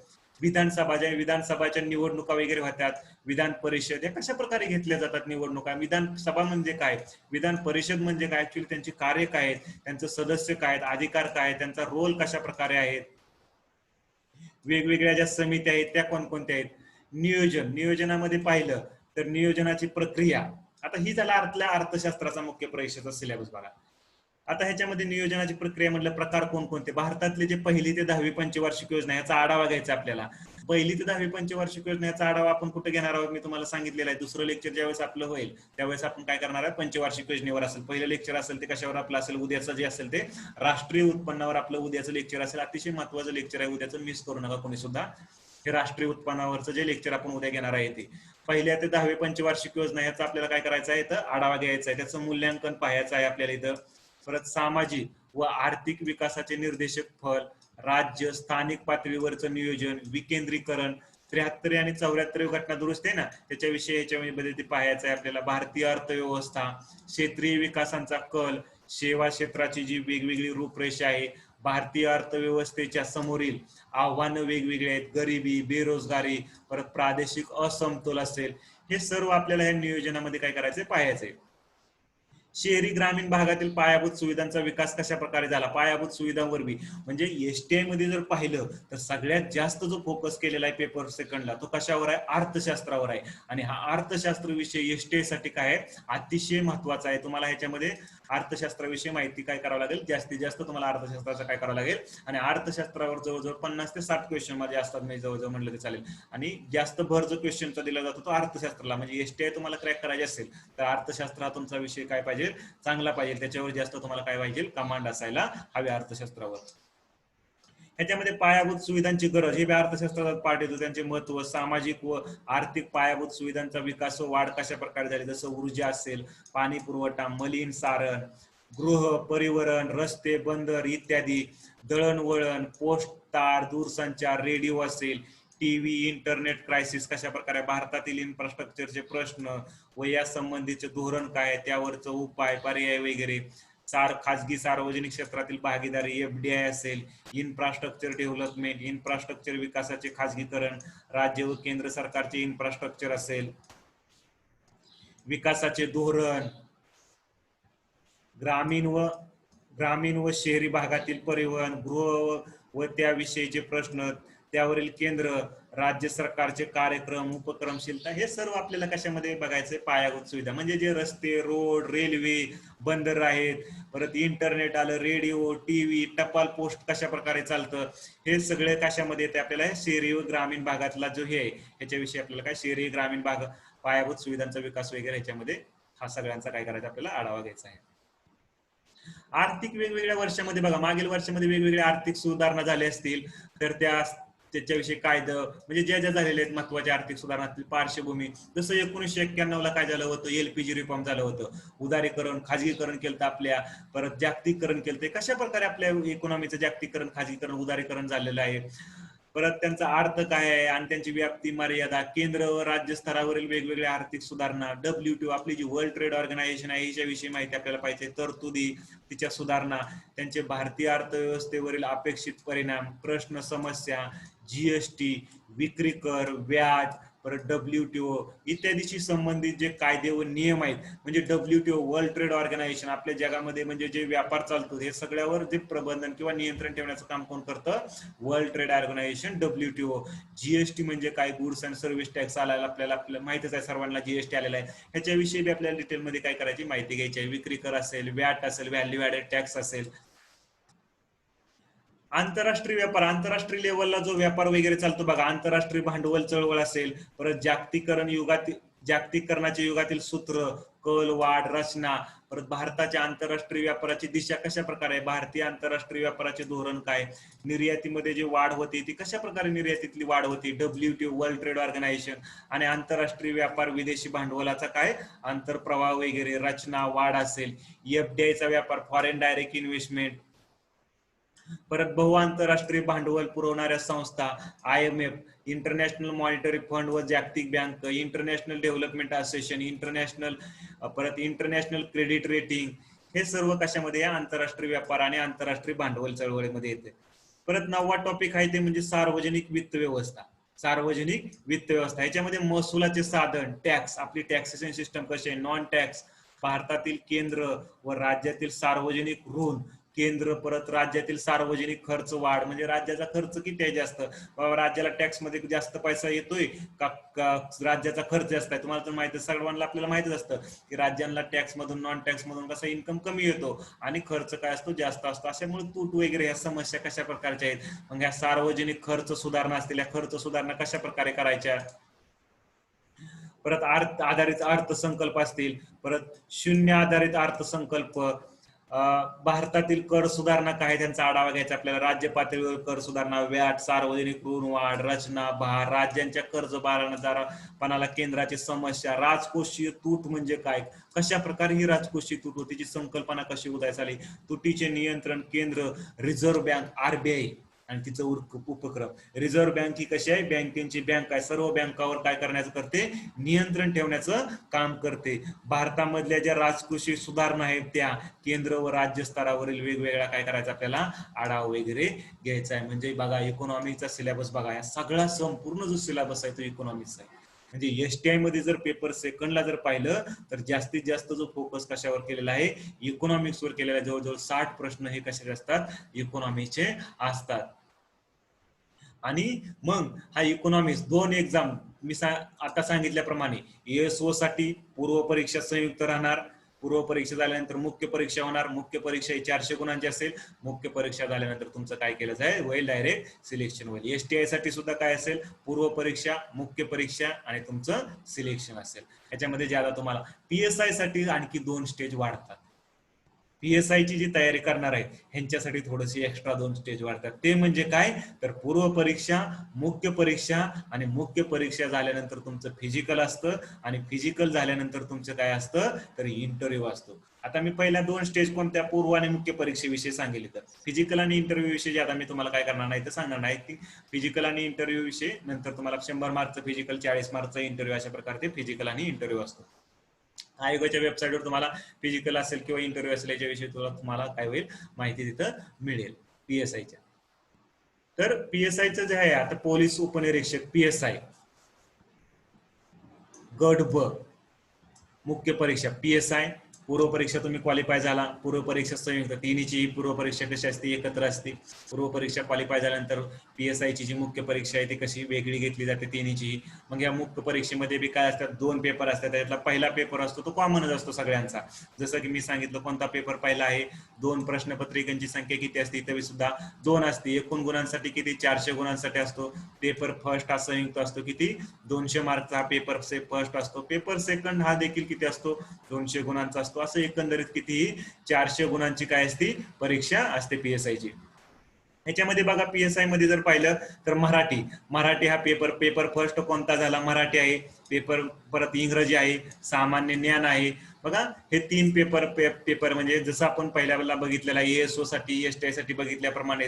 Speaker 1: विधानसभा, ज्या विधानसभाच्या निवडणुका वगैरे होतात, विधान परिषद, या कशा प्रकारे घेतल्या जातात निवडणुका, विधानसभा म्हणजे काय, विधान परिषद म्हणजे काय, ऍक्च्युअली त्यांची कार्य काय आहेत, त्यांचे सदस्य काय आहेत, अधिकार काय आहेत, त्यांचा रोल कशा प्रकारे आहेत, वेगवेगळ्या ज्या समित्या आहेत त्या कोणकोणत्या आहेत, नियोजन, नियोजनामध्ये पाहिलं तर नियोजनाची प्रक्रिया. आता ही झाला अर्थशास्त्राचा मुख्य परीक्षेचा सिलेबस बघा. आता ह्याच्यामध्ये नियोजनाची प्रक्रिया म्हटलं प्रकार कोणकोणते, भारतातले जे 1ली ते 10वी पंचवार्षिक योजना याचा आढावा घ्यायचा आपल्याला. 1ली ते 10वी पंचवार्षिक योजनेचा आढावा आपण कुठे घेणार आहोत, मी तुम्हाला सांगितलेलं आहे. दुसरं लेक्चर ज्यावेळेस आपलं होईल त्यावेळेस आपण काय करणार आहे, पंचवार्षिक योजनेवर असेल. पहिलं लेक्चर असेल ते कशावर आपलं असेल, उद्याचं जे असेल ते राष्ट्रीय उत्पन्नावर आपलं उद्याचं लेक्चर असेल. अतिशय महत्वाचं लेक्चर आहे उद्याचं, मिस करू नका कोणी सुद्धा. हे राष्ट्रीय उत्पन्नावरचं जे लेक्चर आपण उद्या घेणार आहे ते 1ल्या ते 10वी पंचवार्षिक योजना याचा आपल्याला काय करायचं आहे, तर आढावा घ्यायचा आहे, त्याचं मूल्यांकन पाहायचं आहे आपल्याला इथं. परत सामाजिक व आर्थिक विकासाचे निर्देशक फल, राज्य स्थानिक पातळीवरचं नियोजन, विकेंद्रीकरण, 73 आणि 74 घटना दुरुस्ती आहे ना त्याच्याविषयी याच्यामध्ये ते पाहायचं आहे आपल्याला. भारतीय अर्थव्यवस्था, क्षेत्रीय विकासांचा कल, सेवा क्षेत्राची जी वेगवेगळी रूपरेषा आहे, भारतीय अर्थव्यवस्थेच्या समोरील आव्हानं वेगवेगळे आहेत, गरिबी, बेरोजगारी, परत प्रादेशिक असमतोल असेल, हे सर्व आपल्याला या नियोजनामध्ये काय करायचंय, पाहायचंय. शहरी ग्रामीण भागातील पायाभूत सुविधांचा विकास कशा प्रकारे झाला, पायाभूत सुविधांवर बी म्हणजे एसटीआय मध्ये जर पाहिलं तर सगळ्यात जास्त जो फोकस केलेला आहे पेपर सेकंडला तो कशावर आहे, अर्थशास्त्रावर आहे. आणि हा अर्थशास्त्र विषय एसटीआय साठी काय आहे, अतिशय महत्वाचा आहे. तुम्हाला ह्याच्यामध्ये अर्थशास्त्राविषयी माहिती काय करावं लागेल, जास्तीत जास्त तुम्हाला अर्थशास्त्राचं काय करावं लागेल. आणि अर्थशास्त्रावर जवळजवळ 50 ते 60 क्वेश्चन मध्ये असतात, नाही जवळजवळ म्हणलं तर चालेल. आणि जास्त भर जो क्वेश्चनचा दिला जातो तो अर्थशास्त्राला, म्हणजे एसटीआय तुम्हाला क्रॅक करायचे असेल तर अर्थशास्त्र हा तुमचा विषय काय पाहिजे, चांगला पाहिजे, त्याच्यावर जास्त तुम्हाला काय पाहिजे, कमांड असायला हवे अर्थशास्त्रावर. ह्याच्यामध्ये पायाभूत सुविधांची गरज हे अर्थशास्त्राचा पाठ येतो, त्यांचे महत्व, सामाजिक व आर्थिक पायाभूत सुविधांचा विकास व वाढ कशा प्रकारे झाली, जसं ऊर्जा असेल, पाणी पुरवठा, मलिन सारण, गृह, परिवहन, रस्ते, बंदर इत्यादी, दळणवळण, पोस्ट तार, दूरसंचार, रेडिओ असेल, टीव्ही, इंटरनेट क्रायसिस कशा प्रकारे, भारतातील इन्फ्रास्ट्रक्चरचे प्रश्न व या संबंधीचे धोरण काय, त्यावरचं उपाय पर्याय वगैरे, खाजगी सार्वजनिक क्षेत्रातील भागीदारी, एफडीआय असेल, इन्फ्रास्ट्रक्चर डेव्हलपमेंट, इन्फ्रास्ट्रक्चर विकासाचे खाजगीकरण, राज्य व केंद्र सरकारचे इन्फ्रास्ट्रक्चर असेल, विकासाचे धोरण, ग्रामीण व शहरी भागातील परिवहन, गृह व त्याविषयीचे प्रश्न, त्यावरील केंद्र, राज्य सरकारचे कार्यक्रम, उपक्रमशीलता, हे सर्व आपल्याला कशामध्ये बघायचंय, पायाभूत सुविधा म्हणजे जे रस्ते, रोड, रेल्वे, बंदर आहेत, परत इंटरनेट आलं, रेडिओ, टीव्ही, टपाल पोस्ट कशा प्रकारे चालतं, हे सगळे कशामध्ये येते आपल्याला, शहरी व ग्रामीण भागातला जो हे आहे ह्याच्याविषयी आपल्याला काय, शहरी ग्रामीण भाग पायाभूत सुविधांचा विकास वगैरे ह्याच्यामध्ये हा सगळ्यांचा काय करायचा आपल्याला आढावा घ्यायचा आहे. आर्थिक वेगवेगळ्या वर्षामध्ये बघा, मागील वर्षामध्ये वेगवेगळ्या आर्थिक सुधारणा झाल्या असतील तर त्याच्याविषयी कायदं म्हणजे ज्या ज्या झालेल्या आहेत महत्वाच्या आर्थिक सुधारणातील पार्श्वभूमी, जसं 1991 ला काय झालं होतं, एलपीजी रिफॉर्म झालं होतं, उदारीकरण, खाजगीकरण केलं आपल्या, परत जागतिकीकरण केलं, कशा प्रकारे आपल्या इकॉनॉमीचं जागतिकीकरण, खाजगीकरण, उदारीकरण झालेलं आहे, परत त्यांचा अर्थ काय आहे आणि त्यांची व्याप्ती, मर्यादा, केंद्र व राज्य स्तरावरील वेगवेगळ्या आर्थिक सुधारणा, WTO आपली जी वर्ल्ड ट्रेड ऑर्गनायझेशन आहे याच्याविषयी माहिती आपल्याला पाहिजे, तरतुदी, तिच्या सुधारणा, त्यांचे भारतीय अर्थव्यवस्थेवरील अपेक्षित परिणाम, प्रश्न, समस्या, जीएसटी, विक्री कर, व्याज, परत WTO इत्यादीशी संबंधित जे कायदे व नियम आहेत, म्हणजे WTO वर्ल्ड ट्रेड ऑर्गनायझेशन आपल्या जगामध्ये म्हणजे जे व्यापार चालतो हे सगळ्यावर जे प्रबंधन किंवा नियंत्रण ठेवण्याचं काम कोण करतं, world trade organisation, WTO. GST म्हणजे काय, गुड्स अँड सर्व्हिस टॅक्स आला आपल्याला माहितच आहे सर्वांना, जीएसटी आलेला आहे, ह्याच्याविषयी बी आपल्याला डिटेलमध्ये काय करायची, माहिती घ्यायची आहे, विक्री कर असेल, व्हॅट असेल, व्हॅल्यू ऍडेड टॅक्स असेल. आंतरराष्ट्रीय व्यापार, आंतरराष्ट्रीय लेवलला जो व्यापार वगैरे चालतो बघा, आंतरराष्ट्रीय भांडवल चळवळ असेल, परत जागतिकीकरणाच्या युगातील सूत्र, कल, वाढ, रचना, परत भारताच्या आंतरराष्ट्रीय व्यापाराची दिशा कशा प्रकारे आहे, भारतीय आंतरराष्ट्रीय व्यापाराचे धोरण काय, निर्यातीमध्ये जी वाढ होती ती कशा प्रकारे निर्यातीतली वाढ होती, WTO वर्ल्ड ट्रेड ऑर्गनायझेशन, आणि आंतरराष्ट्रीय व्यापार, विदेशी भांडवलाचा काय आंतरप्रवाह वगैरे, रचना, वाढ असेल, FDI चा व्यापार, फॉरेन डायरेक्ट इन्व्हेस्टमेंट, परत बहु आंतरराष्ट्रीय भांडवल पुरवणाऱ्या संस्था, IMF, इंटरनॅशनल मॉनिटरी फंड व जागतिक बँक, इंटरनॅशनल डेव्हलपमेंट असोसिएशन, परत इंटरनॅशनल क्रेडिट रेटिंग, हे सर्व कशामध्ये आंतरराष्ट्रीय व्यापार आणि आंतरराष्ट्रीय भांडवल चळवळीमध्ये येते. परत 9वा टॉपिक आहे ते म्हणजे सार्वजनिक वित्त व्यवस्था. सार्वजनिक वित्त व्यवस्था ह्याच्यामध्ये महसुलाचे साधन, टॅक्स, आपली टॅक्सेशन सिस्टम कशी आहे, नॉन टॅक्स, भारतातील केंद्र व राज्यातील सार्वजनिक ऋण, केंद्र परत राज्यातील सार्वजनिक खर्च वाढ, म्हणजे राज्याचा खर्च किती आहे जास्त, राज्याला टॅक्स मध्ये जास्त पैसा येतोय का राज्याचा खर्च जास्त आहे. तुम्हाला तर माहिती, सर्वांना आपल्याला माहितच असतं की राज्यांना टॅक्स मधून, नॉन टॅक्स मधून कसा इन्कम कमी येतो आणि खर्च काय असतो, जास्त असतो. अशामुळे तूट वगैरे ह्या समस्या कशा प्रकारच्या आहेत, मग ह्या सार्वजनिक खर्च सुधारणा असतील, या खर्च सुधारणा कशा प्रकारे करायच्या, परत आधारित अर्थसंकल्प असतील, परत शून्य आधारित अर्थसंकल्प, भारतातील कर सुधारणा काय त्यांचा आढावा घ्यायचा आपल्याला, राज्य पातळीवर कर सुधारणा, व्याट, सार्वजनिक ऋण वाढ, रचना, भार, राज्यांच्या कर्ज बाजारपणाला केंद्राची समस्या, राजकोषीय तूट म्हणजे काय, कशा प्रकारे ही राजकोषीय तूट होती, तिची संकल्पना कशी उदयास आली, तुटीचे नियंत्रण, केंद्र, रिझर्व्ह बँक, RBI आणि तिचं उपक्रम. रिझर्व्ह बँक ही कशी आहे, बँकेची बँक आहे, सर्व बँकावर काय करण्याचं करते, नियंत्रण ठेवण्याचं काम करते. भारतामधल्या ज्या राजकोषीय सुधारणा आहेत त्या केंद्र व राज्य स्तरावरील वेगवेगळ्या काय करायचं आपल्याला आढावा वगैरे घ्यायचा आहे. म्हणजे बघा इकॉनॉमिकचा सिलेबस बघा, या सगळा संपूर्ण जो सिलेबस आहे तो इकॉनॉमिक्सचा आहे. म्हणजे STI मध्ये जर पेपर सेकंडला जर पाहिलं तर जास्तीत जास्त जो फोकस कशावर केलेला आहे, इकॉनॉमिक्सवर केलेला आहे. जवळजवळ 60 प्रश्न हे कशाचे असतात, इकॉनॉमिक्सचे असतात. आणि मग हा इकॉनॉमिक्स 2 एक्झाम मी आता सांगितल्याप्रमाणे, ESO साठी पूर्व परीक्षा संयुक्त राहणार, पूर्व परीक्षा झाल्यानंतर मुख्य परीक्षा होणार, मुख्य परीक्षा 400 गुणांची असेल, मुख्य परीक्षा झाल्यानंतर तुमचं काय केलं जाईल, होईल डायरेक्ट सिलेक्शन होईल. STI साठी सुद्धा काय असेल, पूर्व परीक्षा, मुख्य परीक्षा आणि तुमचं सिलेक्शन असेल. याच्यामध्ये ज्यादा तुम्हाला PSI साठी आणखी 2 स्टेज वाढतात. PSI ची जी तयारी करणार आहे ह्यांच्यासाठी थोडीशी एक्स्ट्रा 2 स्टेज वाढतात. ते म्हणजे काय, तर पूर्व परीक्षा, मुख्य परीक्षा आणि मुख्य परीक्षा झाल्यानंतर तुमचं फिजिकल असतं आणि फिजिकल झाल्यानंतर तुमचं काय असतं, तर इंटरव्ह्यू असतो. आता मी पहिल्या 2 स्टेज कोणत्या, पूर्व आणि मुख्य परीक्षेविषयी सांगितले, तर फिजिकल आणि इंटरव्ह्यू विषयी आता मी तुम्हाला काय करणार नाही तर सांगणार नाही. की फिजिकल आणि इंटरव्ह्यू विषयी नंतर तुम्हाला 100 मार्कचं फिजिकल, 40 मार्कचं इंटरव्ह्यू, अशा प्रकारचे फिजिकल आणि इंटरव्ह्यू असतो. आयोगाच्या वेबसाईटवर तुम्हाला फिजिकल असेल किंवा इंटरव्ह्यू असेल याच्याविषयी तुम्हाला काय होईल, माहिती तिथं मिळेल PSIच्या. तर PSIचं जे आहे आता, पोलीस उपनिरीक्षक PSI, गट ब मुख्य परीक्षा PSI, पूर्व परीक्षा तुम्ही क्वालिफाय झाला, पूर्व परीक्षा संयुक्त तिन्हीची पूर्व परीक्षा कशी असते, एकत्र असते. पूर्व परीक्षा क्वालिफाय झाल्यानंतर PSI ची जी मुख्य परीक्षा आहे ती कशी वेगळी घेतली जाते तिन्हीची. मग या मुख्य परीक्षेमध्ये बी काय असतात, 2 पेपर असतात. त्यातला पहिला पेपर असतो तो कॉमनच असतो सगळ्यांचा. जसं की मी सांगितलं कोणता पेपर पहिला आहे, 2 प्रश्नपत्रिकांची संख्या किती असते, इथे सुद्धा 2 असते. एकूण गुणांसाठी किती, 400 गुणांसाठी असतो. पेपर फर्स्ट हा संयुक्त असतो, किती 200 मार्कचा हा पेपर फर्स्ट असतो. पेपर सेकंड हा देखील किती असतो, 200 गुणांचा असतो. असं एकंदरीत किती 400 गुणांची काय असते परीक्षा असते PSI ची. ह्याच्यामध्ये बघा PSI मध्ये जर पाहिलं तर मराठी हा पेपर फर्स्ट कोणता झाला, मराठी आहे. पेपर परत इंग्रजी आहे, सामान्य ज्ञान आहे. बघा हे 3 पेपर म्हणजे जसं आपण पहिल्या वेळेला बघितलेला ESO साठी STI साठी बघितल्याप्रमाणे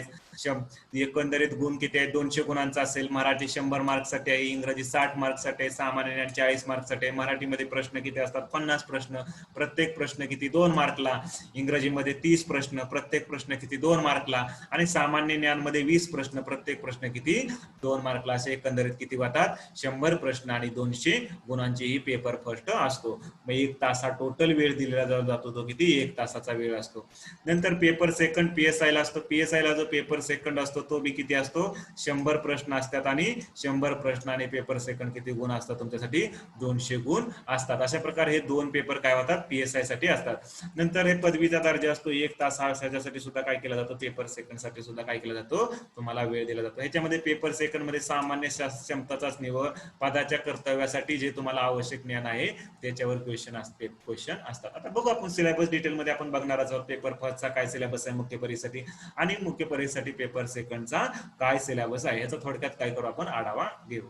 Speaker 1: एकंदरीत गुण किती आहे, 200 गुणांचा असेल. मराठी 100 मार्क्ससाठी आहे, इंग्रजी 60 मार्क्ससाठी आहे, सामान्य ज्ञान 40 मार्क्ससाठी आहे. मराठीमध्ये प्रश्न किती असतात, 50 प्रश्न, प्रत्येक प्रश्न किती 2 मार्कला. इंग्रजीमध्ये 30 प्रश्न, प्रत्येक प्रश्न किती 2 मार्कला. आणि सामान्य ज्ञानमध्ये 20 प्रश्न, प्रत्येक प्रश्न किती 2 मार्कला. असे एकंदरीत किती होतात, 100 प्रश्न आणि 200 गुणांचेही पेपर फर्स्ट असतो. मग 1 तास टोटल वेळ दिलेला जातो, तो किती 1 तासाचा वेळ असतो. नंतर पेपर सेकंड PSI ला असतो. PSI ला जो पेपर सेकंड असतो तो बी किती असतो, 100 प्रश्न असतात. आणि 100 प्रश्न आणि पेपर सेकंड किती गुण असतात तुमच्यासाठी, 200 गुण असतात. अशा प्रकारे हे 2 पेपर काय होतात PSI साठी असतात. नंतर हे पदवीचा दर्जा असतो 1 तास, ह्याच्यासाठी सुद्धा काय केला जातो, पेपर सेकंड साठी सुद्धा काय केला जातो, तुम्हाला वेळ दिला जातो. ह्याच्यामध्ये पेपर सेकंड मध्ये सामान्य क्षमताचाच निवड, पदाच्या कर्तव्यासाठी जे तुम्हाला आवश्यक ज्ञान आहे त्याच्यावर क्वेश्चन असतात. आता बघू आपण सिलेबस डिटेल मध्ये आपण बघणार आहोत. पेपर फर्स्टचा काय सिलेबस आहे मुख्य परीक्षेसाठी, आणि मुख्य परीक्षेसाठी पेपर सेकंडचा काय सिलेबस आहे, याचा थोडक्यात काय करू आपण आढावा घेऊ.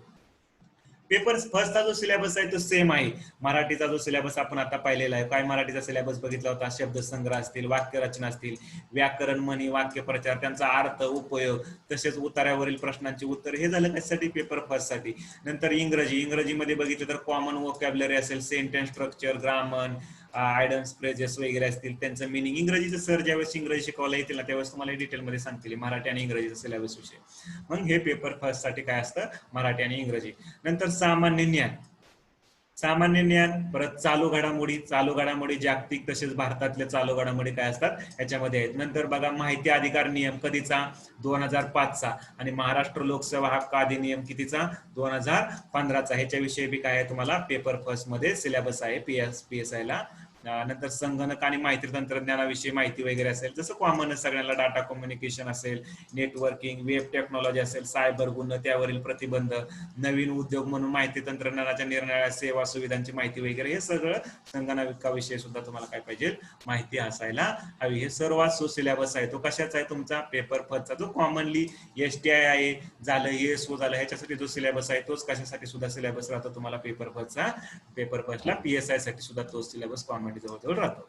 Speaker 1: पेपर फर्स्टचा जो सिलेबस आहे तो सेम आहे. मराठीचा जो सिलेबस आपण आता पाहिलेला आहे, काय मराठीचा सिलेबस बघितला होता, शब्दसंग्रह असतील, वाक्यरचना असतील, व्याकरण, म्हणी, वाक्यप्रचार, त्यांचा अर्थ, उपयोग, तसेच उतार्यावरील प्रश्नांची उत्तर, हे झालं कशासाठी, पेपर फर्स्ट साठी. नंतर इंग्रजीमध्ये बघितलं तर कॉमन वोकॅब्युलरी असेल, सेंटेन्स स्ट्रक्चर, ग्रामर, आयडम्स, फ्रेजेस वगैरे असतील, त्यांचं मिनिंग. इंग्रजीचं सर ज्यावेळेस इंग्रजी शिकवायला येतील ना त्यावेळेस तुम्हाला डिटेलमध्ये सांगतील मराठी आणि इंग्रजीचा सिलेबस विषय. मग हे पेपर फर्स्ट साठी काय असतं, मराठी आणि इंग्रजी. नंतर सामान्य ज्ञान, परत चालू घडामोडी जागतिक तसेच भारतातल्या चालू घडामोडी काय असतात याच्यामध्ये आहेत. नंतर बघा माहिती अधिकार नियम कधीचा, 2005चा. आणि महाराष्ट्र लोकसेवा हक्क अधिनियम कितीचा, 2015चा. ह्याच्याविषयी बी काय आहे तुम्हाला पेपर फर्स्ट मध्ये सिलेबस आहे PSI ला. नंतर संगणक आणि माहिती तंत्रज्ञानाविषयी माहिती वगैरे असेल, जसं कॉमन सगळ्यांना डाटा कम्युनिकेशन असेल, नेटवर्किंग, वेब टेक्नॉलॉजी असेल, सायबर गुन्हे त्यावरील प्रतिबंध, नवीन उद्योग म्हणून माहिती तंत्रज्ञानाच्या निर्णया, सेवा सुविधांची माहिती वगैरे, हे सगळं संगणकाविषयी सुद्धा तुम्हाला काय पाहिजे, माहिती असायला हवी. हे सर्वात सिलेबस आहे तो कशाचा आहे तुमचा, पेपर फर्स्टचा, जो कॉमनली STI आहे झालं, ESO झालं, ह्याच्यासाठी जो सिलेबस आहे तोच कशासाठी सुद्धा सिलेबस राहतो तुम्हाला पेपर फर्स्टला. PSI साठी सुद्धा तोच सिलेबस कॉमन जवळ राहतो.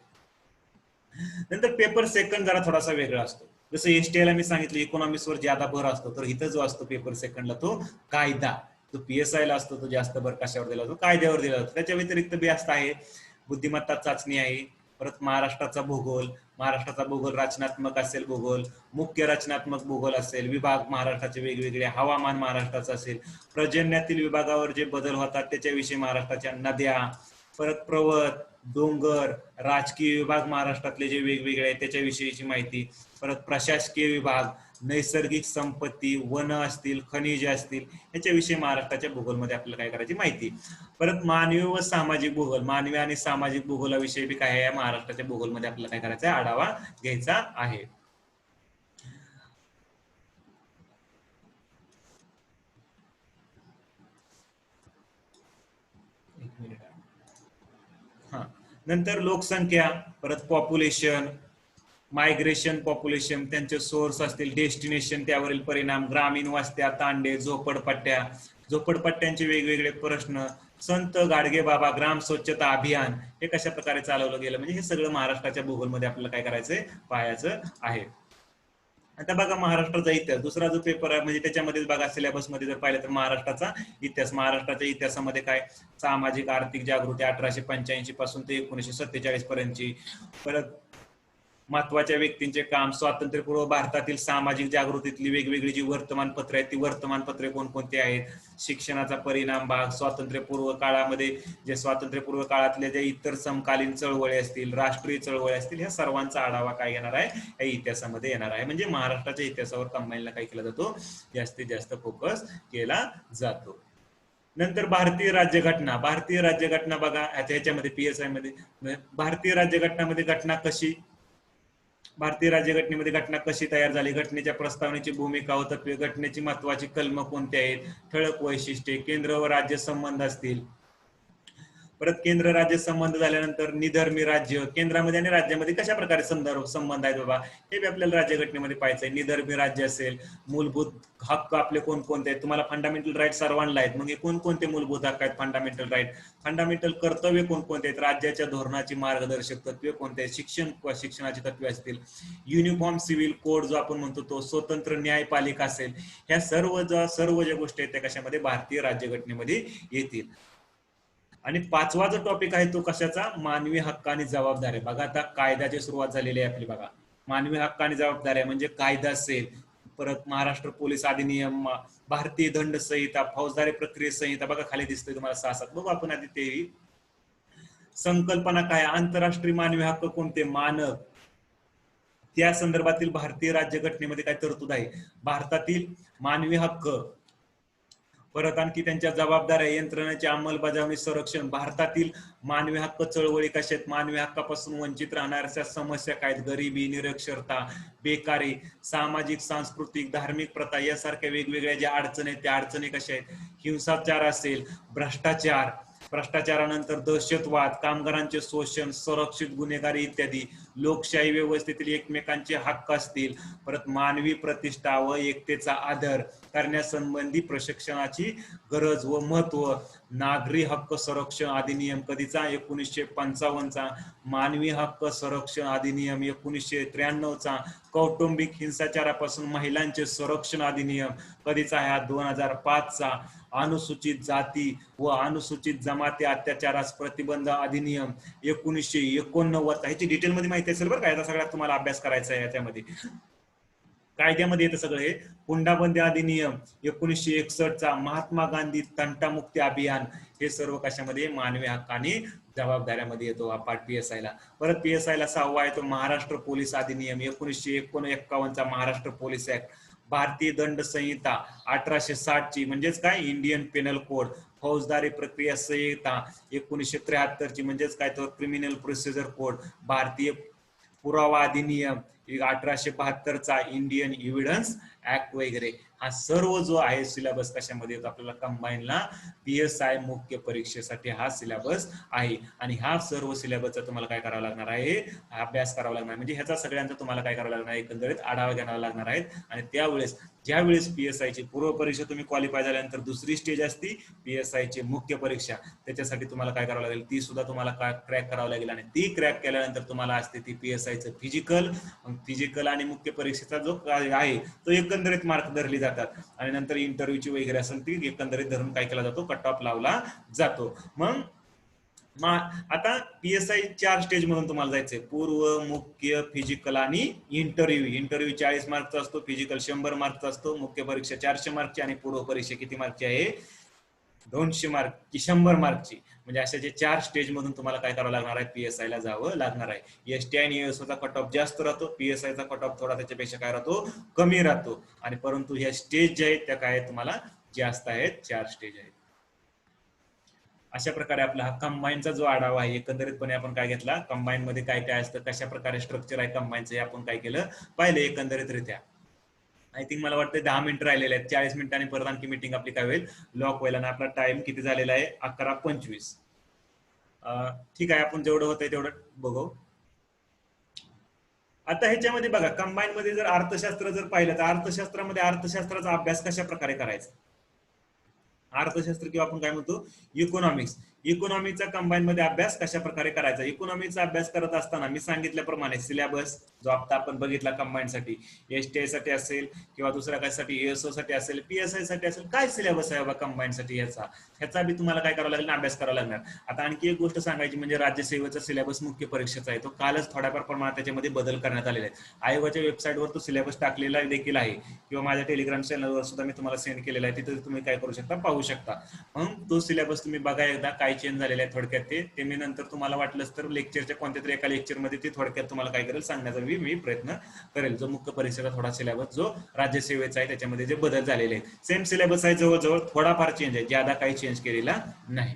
Speaker 1: नंतर पेपर सेकंड जरा थोडासा वेगळा असतो. जसं STI ला मी सांगितलं इकॉनॉमिक्स वर ज्यादा भर असतो, तर इथं जो असतो पेपर सेकंडला तो कायदा. तो PSI ला असतो तो जास्त भर कशावर दिला जातो, कायद्यावर दिला जातो. त्याच्या व्यतिरिक्त बी असत आहे, बुद्धिमत्ता चाचणी आहे, परत महाराष्ट्राचा भूगोल रचनात्मक असेल, भूगोल मुख्य रचनात्मक भूगोल असेल, विभाग महाराष्ट्राचे वेगवेगळे, हवामान महाराष्ट्राचं असेल, पर्जन्यातील विभागावर जे बदल होतात त्याच्याविषयी, महाराष्ट्राच्या नद्या, परत पर्वत, डोंगर, राजकीय विभाग महाराष्ट्रातले जे वेगवेगळे आहेत त्याच्याविषयीची माहिती, परत प्रशासकीय विभाग, नैसर्गिक संपत्ती, वन असतील, खनिजे असतील, याच्याविषयी महाराष्ट्राच्या भूगोलमध्ये आपल्याला काय करायची माहिती. परत मानवी व सामाजिक भूगोल, मानवी आणि सामाजिक भूगोलाविषयी बी काय आहे महाराष्ट्राच्या भूगोलमध्ये आपल्याला काय करायचं आहे, आढावा घ्यायचा आहे. नंतर लोकसंख्या, परत पॉप्युलेशन, मायग्रेशन, पॉप्युलेशन, त्यांचे सोर्स असतील, डेस्टिनेशन, त्यावरील परिणाम, ग्रामीण वस्त्या, तांडे, झोपडपट्ट्यांचे वेगवेगळे प्रश्न, संत गाडगे बाबा ग्राम स्वच्छता अभियान, हे कशा प्रकारे चालवलं गेलं, म्हणजे हे सगळं महाराष्ट्राच्या भूगोलमध्ये आपल्याला काय करायचंय, पाहायचं आहे. आता बघा महाराष्ट्राचा इतिहास, दुसरा जो पेपर आहे म्हणजे त्याच्यामध्ये बघा सिलेबस मध्ये जर पाहिलं तर महाराष्ट्राचा इतिहास. महाराष्ट्राच्या इतिहासामध्ये काय, सामाजिक आर्थिक जागृती 1885 पासून ते 1947 पर्यंतची, परत महत्वाच्या व्यक्तींचे काम, स्वातंत्र्यपूर्व भारतातील सामाजिक जागृतीतली वेगवेगळी जी वर्तमानपत्रे आहेत ती वर्तमानपत्रे कोणकोणती आहेत, शिक्षणाचा परिणाम भाग, स्वातंत्र्यपूर्व काळामध्ये जे स्वातंत्र्यपूर्व काळातल्या ज्या इतर समकालीन चळवळी असतील, राष्ट्रीय चळवळी असतील, ह्या सर्वांचा आढावा काय येणार आहे, या इतिहासामध्ये येणार आहे. म्हणजे महाराष्ट्राच्या इतिहासावर कंबाईनला काय केला जातो, जास्तीत जास्त फोकस केला जातो. नंतर भारतीय राज्यघटना. भारतीय राज्यघटना बघा ह्याच्यामध्ये PSI मध्ये भारतीय राज्यघटनामध्ये घटना कशी, भारतीय राज्यघटनेमध्ये घटना कशी तयार झाली, घटनेच्या प्रस्तावनेची भूमिका व तत्वे, घटनेची महत्वाची कलम कोणती आहेत, ठळक वैशिष्ट्ये, केंद्र व राज्य संबंध असतील. परत केंद्र राज्य संबंध झाल्यानंतर निधर्मी राज्य, केंद्रामध्ये आणि राज्यामध्ये कशा प्रकारे संबंध आहेत बाबा, हे बी आपल्याला राज्यघटनेमध्ये पाहायचंय. निधर्मी राज्य असेल, मूलभूत हक्क आपले कोणकोणते आहेत, तुम्हाला फंडामेंटल राईट सर्वांना आहेत, मग हे कोणकोणते मूलभूत हक्क आहेत फंडामेंटल राईट, फंडामेंटल कर्तव्य कोणकोणते आहेत, राज्याच्या धोरणाची मार्गदर्शक तत्वे कोणते आहेत, शिक्षणाची तत्वे असतील, युनिफॉर्म सिव्हिल कोड जो आपण म्हणतो तो, स्वतंत्र न्यायपालिका असेल, ह्या सर्व ज्या गोष्टी आहेत त्या कशामध्ये, भारतीय राज्यघटनेमध्ये येतील. आणि पाचवा जो टॉपिक आहे तो कशाचा, मानवी हक्क आणि जबाबदारी. बघा आता कायद्याची सुरुवात झालेली आहे आपली. बघा मानवी हक्क आणि जबाबदारी म्हणजे कायदा असेल, परत महाराष्ट्र पोलीस अधिनियम, भारतीय दंड संहिता, फौजदारी प्रक्रिया संहिता, बघा खाली दिसतोय तुम्हाला 6-7. बघू आपण आधी ते संकल्पना काय, आंतरराष्ट्रीय मानवी हक्क कोणते, मानक, त्या संदर्भातील भारतीय राज्यघटनेमध्ये काय तरतूद आहे, भारतातील मानवी हक्क, परत आणखी त्यांच्या जबाबदाऱ्या, यंत्रणेची अंमलबजावणी, संरक्षण, भारतातील मानवी हक्क चळवळी कशा आहेत, मानवी हक्कापासून वंचित राहणाऱ्या समस्या काय, गरिबी, निरक्षरता, बेकारी, सामाजिक, सांस्कृतिक, धार्मिक प्रथा यासारख्या वेगवेगळ्या ज्या अडचणी आहेत त्या अडचणी कशा आहेत, हिंसाचार असेल, भ्रष्टाचार, भ्रष्टाचारानंतर दहशतवाद, कामगारांचे शोषण, संरक्षित गुन्हेगारी इत्यादी, लोकशाही व्यवस्थेतील एकमेकांचे हक्क असतील, परत मानवी प्रतिष्ठा व एकतेचा आदर करण्यासंबंधी प्रशिक्षणाची गरज व महत्व, नागरी हक्क संरक्षण अधिनियम कधीचा, 1955चा, मानवी हक्क संरक्षण अधिनियम 1993चा, कौटुंबिक हिंसाचारापासून महिलांचे संरक्षण अधिनियम कधीचा आहे, 2005चा, अनुसूचित जाती व अनुसूचित जमाती अत्याचारास प्रतिबंध अधिनियम 1989. ह्याची डिटेलमध्ये माहिती असेल बरं का, याचा सगळ्यात तुम्हाला अभ्यास करायचा आहे. याच्यामध्ये कायद्यामध्ये येतं सगळं हे. हुंडाबंदी अधिनियम 1961चा, महात्मा गांधी तंटामुक्ती अभियान, हे सर्व कशामध्ये, मानवी हक्क आणि जबाबदाऱ्यामध्ये येतो हा पाठ PSI ला. परत PSI ला 6वा येतो महाराष्ट्र पोलीस अधिनियम 1951चा, महाराष्ट्र पोलीस ऍक्ट, भारतीय दंड संहिता 1860ची म्हणजेच काय, इंडियन पेनल कोड, फौजदारी प्रक्रिया संहिता 1973ची म्हणजेच काय, तो क्रिमिनल प्रोसिजर कोड, भारतीय पुरावा अधिनियम 1872चा, इंडियन एव्हिडन्स ऍक्ट वगैरे. हा सर्व जो आहे सिलेबस कशामध्ये येतो आपल्याला, कंबाईनला PSI मुख्य परीक्षेसाठी हा सिलेबस आहे. आणि हा सर्व सिलेबसचा तुम्हाला काय करावं लागणार आहे, अभ्यास करावा लागणार. म्हणजे ह्याचा सगळ्यांचा तुम्हाला काय करावं लागणार आहे, एकंदरीत आढावा घ्यावा लागणार आहे. आणि त्यावेळेस ज्यावेळेस PSI ची पूर्व परीक्षा तुम्ही क्वालिफाय झाल्यानंतर दुसरी स्टेज असती PSI ची मुख्य परीक्षा, त्याच्यासाठी तुम्हाला काय करावं लागेल, ती सुद्धा तुम्हाला क्रॅक करावं लागेल. आणि ती क्रॅक केल्यानंतर तुम्हाला असते ती PSI चं फिजिकल आणि मुख्य परीक्षेचा जो आहे तो एकंदरीत मार्क धरली जातात. आणि नंतर इंटरव्ह्यूची वगैरे असेल ती एकंदरीत धरून काय केला जातो, कट ऑफ लावला जातो. मग आता PSI 4 स्टेज मधून तुम्हाला जायचंय, पूर्व, मुख्य, फिजिकल आणि इंटरव्ह्यू. इंटरव्ह्यू 40 मार्कचा असतो, फिजिकल 100 मार्कचा असतो, मुख्य परीक्षा 400 मार्कची आणि पूर्व परीक्षा किती मार्कची आहे, 200 मार्क की 100 मार्कची. म्हणजे अशा जे 4 स्टेज मधून तुम्हाला काय करावं लागणार आहे, PSI ला जावं लागणार आहे. STI आणि ASO चा कट ऑफ जास्त राहतो, PSI चा कट ऑफ थोडा त्याच्यापेक्षा काय राहतो, कमी राहतो. आणि परंतु ह्या स्टेज ज्या आहेत त्या काय तुम्हाला जास्त आहेत, 4 स्टेज आहेत. अशा प्रकारे आपला हा कंबाईनचा जो आढावा आहे एकंदरीतपणे आपण काय घेतला, कंबाईन मध्ये काय काय असतं, कशा प्रकारे स्ट्रक्चर आहे कंबाईनचं, हे आपण काय केलं पाहिलं एकंदरीतरित्या. आय थिंक मला वाटतं 10 मिनिटं राहिलेले आहेत, 40 मिनिटांनी परत आणखी मीटिंग आपली काय होईल, लॉक होईल. आणि आपला टाइम किती झालेला आहे, 11:25. ठीक आहे, आपण जेवढं होतंय तेवढं बघू. आता ह्याच्यामध्ये बघा, कंबाईन मध्ये जर अर्थशास्त्र जर पाहिलं तर अर्थशास्त्रामध्ये अर्थशास्त्राचा अभ्यास कशा प्रकारे करायचा, अर्थशास्त्र किंवा आपण काय म्हणतो इकॉनॉमिक्स. इकॉनॉमीचा कंबाईन मध्ये अभ्यास कशा प्रकारे करायचा. इकॉनॉमीचा अभ्यास करत असताना मी सांगितल्याप्रमाणे सिलेबस जो आता आपण बघितला कंबाईन साठी, एसटीआय साठी असेल किंवा दुसऱ्या कशासाठी, एएसओ साठी असेल, पीएसआय साठी असेल, काय सिलेबस आहे बाबा कंबाईन साठी ह्याचा बी तुम्हाला काय करावं लागेल, अभ्यास करावा लागणार. आता आणखी एक गोष्ट सांगायची म्हणजे राज्यसेवेचा सिलेबस मुख्य परीक्षेचा आहे, तो कालच थोड्याफार प्रमाणात त्याच्यामध्ये बदल करण्यात आलेला आहे. आयोगाच्या वेबसाईटवर तो सिलेबस टाकलेला देखील आहे किंवा माझ्या टेलिग्राम चॅनलवर सुद्धा मी तुम्हाला सेंड केलेला आहे, तिथे तुम्ही काय करू शकता, पाहू शकता. मग तो सिलेबस तुम्ही बघा एकदा काय चेंज झालेला आहे थोडक्यात ते मी नंतर तुम्हाला वाटलंच तर लेक्चरच्या कोणत्या तरी एका लेक्चरमध्ये ते थोडक्यात तुम्हाला काय करेल सांगण्याचा मी प्रयत्न करेल. जो मुख्य परीक्षेचा थोडा सिलेबस जो राज्यसेवेचा आहे त्याच्यामध्ये जे बदल झालेले आहेत, सेम सिलेबस आहे, जवळजवळ थोडाफार चेंज आहे, ज्यादा काही चेंज केलेला नाही.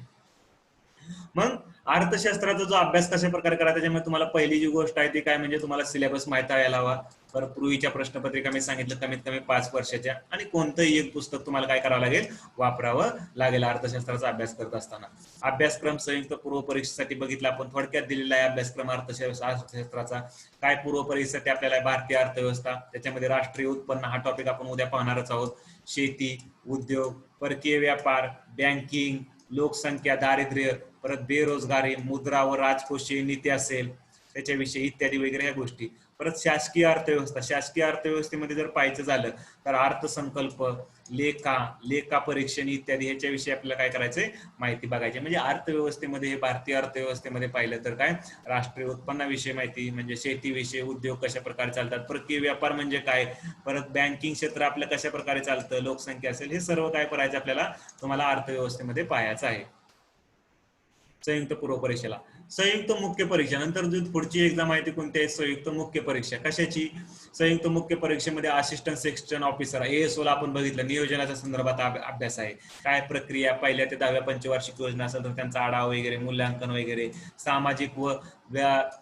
Speaker 1: मग अर्थशास्त्राचा जो अभ्यास कशा प्रकारे करा, त्याच्यामध्ये तुम्हाला पहिली जी गोष्ट आहे ती काय म्हणजे तुम्हाला सिलेबस माहिती यायला हवा. तर पूर्वीच्या प्रश्नपत्रिका मी सांगितलं कमीत कमी 5 वर्षाच्या, आणि कोणतंही एक पुस्तक तुम्हाला काय करावं लागेल, वापरावं लागेल अर्थशास्त्राचा अभ्यास करत असताना. अभ्यासक्रम संयुक्त पूर्व परीक्षेसाठी बघितला आपण, थोडक्यात दिलेला आहे अभ्यासक्रम अर्थशास्त्राचा. काय पूर्व परीक्षेसाठी आपल्याला भारतीय अर्थव्यवस्था, त्याच्यामध्ये राष्ट्रीय उत्पन्न हा टॉपिक आपण उद्या पाहणारच आहोत, शेती, उद्योग, परकीय व्यापार, बँकिंग, लोकसंख्या, दारिद्र्य, परत बेरोजगारी, मुद्रा व राजकोषीय नीती असेल त्याच्याविषयी इत्यादी वगैरे ह्या गोष्टी. परत शासकीय अर्थव्यवस्था, शासकीय अर्थव्यवस्थेमध्ये जर पाहायचं झालं तर अर्थसंकल्प, लेखा परीक्षण इत्यादी ह्याच्याविषयी आपल्याला काय करायचंय, माहिती बघायची. म्हणजे अर्थव्यवस्थेमध्ये, भारतीय अर्थव्यवस्थेमध्ये पाहिलं तर काय, राष्ट्रीय उत्पन्नाविषयी माहिती, म्हणजे शेतीविषयी, उद्योग कशा प्रकारे चालतात, परकीय व्यापार म्हणजे काय, परत बँकिंग क्षेत्र आपलं कशा प्रकारे चालतं, लोकसंख्या असेल, हे सर्व काय करायचं आपल्याला, तुम्हाला अर्थव्यवस्थेमध्ये पाहायचं आहे संयुक्त पूर्व परीक्षेला. संयुक्त मुख्य परीक्षा नंतर जो पुढची एक्झाम आहे ती कोणती आहे, संयुक्त मुख्य परीक्षा. कशाची, संयुक्त मुख्य परीक्षेमध्ये असिस्टंट सेक्शन ऑफिसर, एएसओ ला आपण बघितलं, नियोजनाच्या संदर्भात अभ्यास आहे. काय प्रक्रिया, पहिल्या ते 10व्या पंचवार्षिक योजना असेल तर त्यांचा आढावा वगैरे, मूल्यांकन वगैरे, सामाजिक व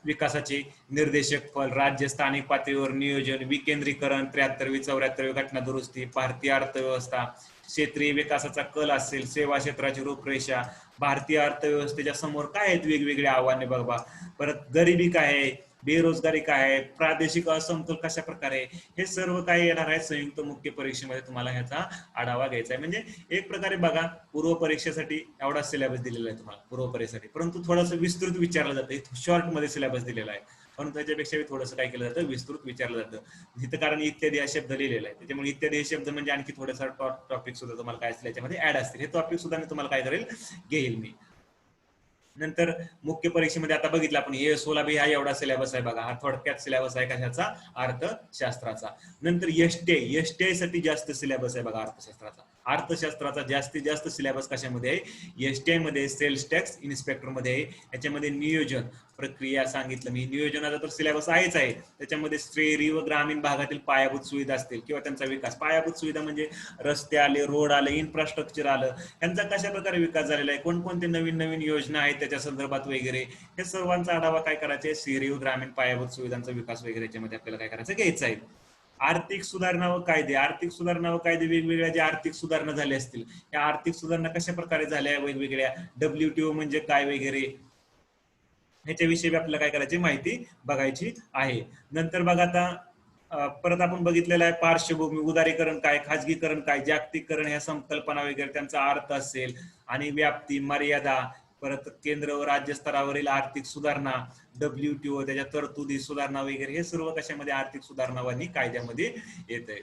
Speaker 1: विकासाचे निर्देशक फल, राज्य स्थानिक पातळीवर नियोजन, विकेंद्रीकरण, 73वी 74वी घटना दुरुस्ती, भारतीय अर्थव्यवस्था, क्षेत्रीय विकासाचा कल असेल, सेवा क्षेत्राची रूपरेषा, भारतीय अर्थव्यवस्थेच्या समोर काय आहेत वेगवेगळे आव्हाने बघा, परत गरिबी काय आहे, बेरोजगारी काय आहे, प्रादेशिक असमतोल कशा प्रकारे, हे सर्व काय येणार आहे संयुक्त मुख्य परीक्षेमध्ये तुम्हाला ह्याचा आढावा घ्यायचा आहे. म्हणजे एक प्रकारे बघा पूर्व परीक्षेसाठी एवढा सिलेबस दिलेला आहे तुम्हाला पूर्व परीक्षेसाठी, परंतु थोडंसं विस्तृत विचारलं जातं, शॉर्ट मध्ये सिलेबस दिलेला आहे, पण त्याच्यापेक्षा थोडंसं काय केलं जातं, विस्तृत विचारलं जातं इथं, कारण इत्यादी हा शब्द लिहिलेला आहे, त्याच्यामुळे इत्यादी हे शब्द म्हणजे आणखी थोडेसा टॉपिक सुद्धा तुम्हाला काय असतील याच्यामध्ये ऍड असतील, हे टॉपिक सुद्धा मी तुम्हाला काय करेल, घेईल मी. नंतर मुख्य परीक्षेमध्ये आता बघितलं आपण एएसओ ला बी हा एवढा सिलेबस आहे बघा, हा थोडक्यात सिलेबस आहे कशाचा, अर्थशास्त्राचा. नंतर एसटीआय साठी जास्त सिलेबस आहे बघा अर्थशास्त्राचा जास्तीत जास्त सिलेबस कशामध्ये आहे, एसटीआय मध्ये, सेल्स टॅक्स इन्स्पेक्टर मध्ये आहे. याच्यामध्ये नियोजन प्रक्रिया सांगितलं मी, नियोजनाचा तर सिलेबस आहेच आहे, त्याच्यामध्ये शहरी व ग्रामीण भागातील पायाभूत सुविधा असतील किंवा त्यांचा विकास, पायाभूत सुविधा म्हणजे रस्ते आले, रोड आले, इन्फ्रास्ट्रक्चर आलं, यांचा कशा प्रकारे विकास झालेला आहे, कोणकोणते नवीन नवीन योजना आहेत त्याच्या संदर्भात वगैरे, हे सर्वांचा आढावा काय करायचा आहे, शहरी व ग्रामीण पायाभूत सुविधांचा विकास वगैरे याच्यामध्ये आपल्याला काय करायचं, घ्यायचं आहे. आर्थिक सुधारणा व कायदे, आर्थिक सुधारणा व कायदे, वेगवेगळ्या ज्या आर्थिक सुधारणा झाल्या असतील, या आर्थिक सुधारणा कशा प्रकारे झाल्या वेगवेगळ्या, WTO म्हणजे काय वगैरे, ह्याच्याविषयी आपल्याला काय करायची, माहिती बघायची आहे. नंतर बघा आता परत आपण बघितलेलं आहे पार्श्वभूमी, उदारीकरण काय, खाजगीकरण काय, जागतिकीकरण, ह्या संकल्पना वगैरे त्यांचा अर्थ असेल, आणि व्याप्ती, मर्यादा, परत केंद्र व राज्य स्तरावरील आर्थिक सुधारणा, WTO त्याच्या तरतुदी, सुधारणा वगैरे, हे सर्व कशामध्ये, आर्थिक सुधारणा आणि कायद्यामध्ये येत आहे.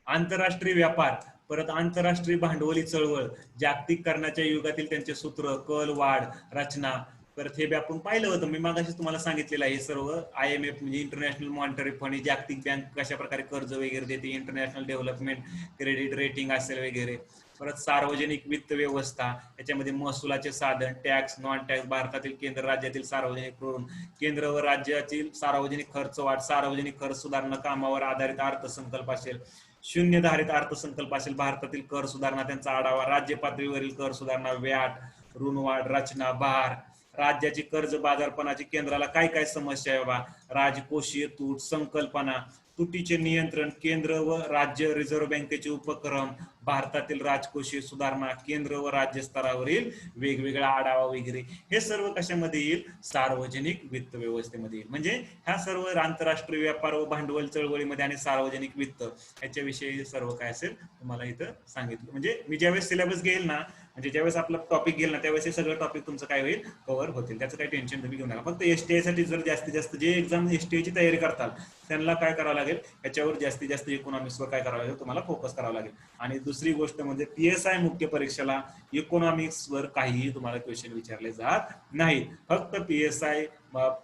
Speaker 1: आंतरराष्ट्रीय व्यापार, परत आंतरराष्ट्रीय भांडवली चळवळ, जागतिकीकरणाच्या युगातील त्यांचे सूत्र, कल, वाढ, रचना, परत हे आपण पाहिलं होतं, मी मागाशी तुम्हाला सांगितलेलं आहे सर्व. IMF म्हणजे इंटरनॅशनल मॉनिटरी फंड, जागतिक बँक कशा प्रकारे कर्ज वगैरे देते, इंटरनॅशनल डेव्हलपमेंट क्रेडिट रेटिंग असेल वगैरे, परत सार्वजनिक वित्त व्यवस्था, याच्यामध्ये महसुलाचे साधन, टॅक्स, नॉन टॅक्स, भारतातील केंद्र राज्यातील सार्वजनिक ऋण, केंद्र व राज्यातील सार्वजनिक खर्च वाढ, सार्वजनिक खर्च सुधारणा, कामावर आधारित अर्थसंकल्प असेल, शून्य धारित अर्थसंकल्प असेल, भारतातील कर सुधारणा त्यांचा आढावा, राज्य पातळीवरील कर सुधारणा, व्याट, ऋणवाढ, रचना, भार, राज्याची कर्ज बाजारपणाची, केंद्राला काय काय समस्या आहे बाबा, राजकोषीय तूट, संकल्पना, तुटीचे नियंत्रण, केंद्र व राज्य रिझर्व्ह बँकेचे उपक्रम, भारतातील राजकोषीय सुधारणा, केंद्र व राज्य स्तरावरील वेगवेगळा आढावा वगैरे, हे सर्व कशामध्ये येईल, सार्वजनिक वित्त व्यवस्थेमध्ये येईल. म्हणजे ह्या सर्व आंतरराष्ट्रीय व्यापार व भांडवल चळवळीमध्ये आणि सार्वजनिक वित्त याच्याविषयी सर्व काय असेल तुम्हाला इथं सांगितलं. म्हणजे मी ज्यावेळेस सिलेबस घेईल ना म्हणजे ज्यावेळेस आपला टॉपिक घेईल ना त्यावेळेस हे सगळं टॉपिक तुमचं काय होईल कव्हर होतील, त्याचं काही टेन्शन तुम्ही घेऊ नका. फक्त एसटीआय साठी जर जास्तीत जास्त जे एक्झाम एसटीआय ची तयारी करताल त्यांना काय करावं लागेल, याच्यावर जास्तीत जास्त इकॉनॉमिक्सवर काय करावं लागेल, तुम्हाला फोकस करावं लागेल. आणि दुसरी गोष्ट म्हणजे पीएसआय मुख्य परीक्षेला इकॉनॉमिक्सवर काहीही तुम्हाला क्वेश्चन विचारले जात नाही. फक्त पीएसआय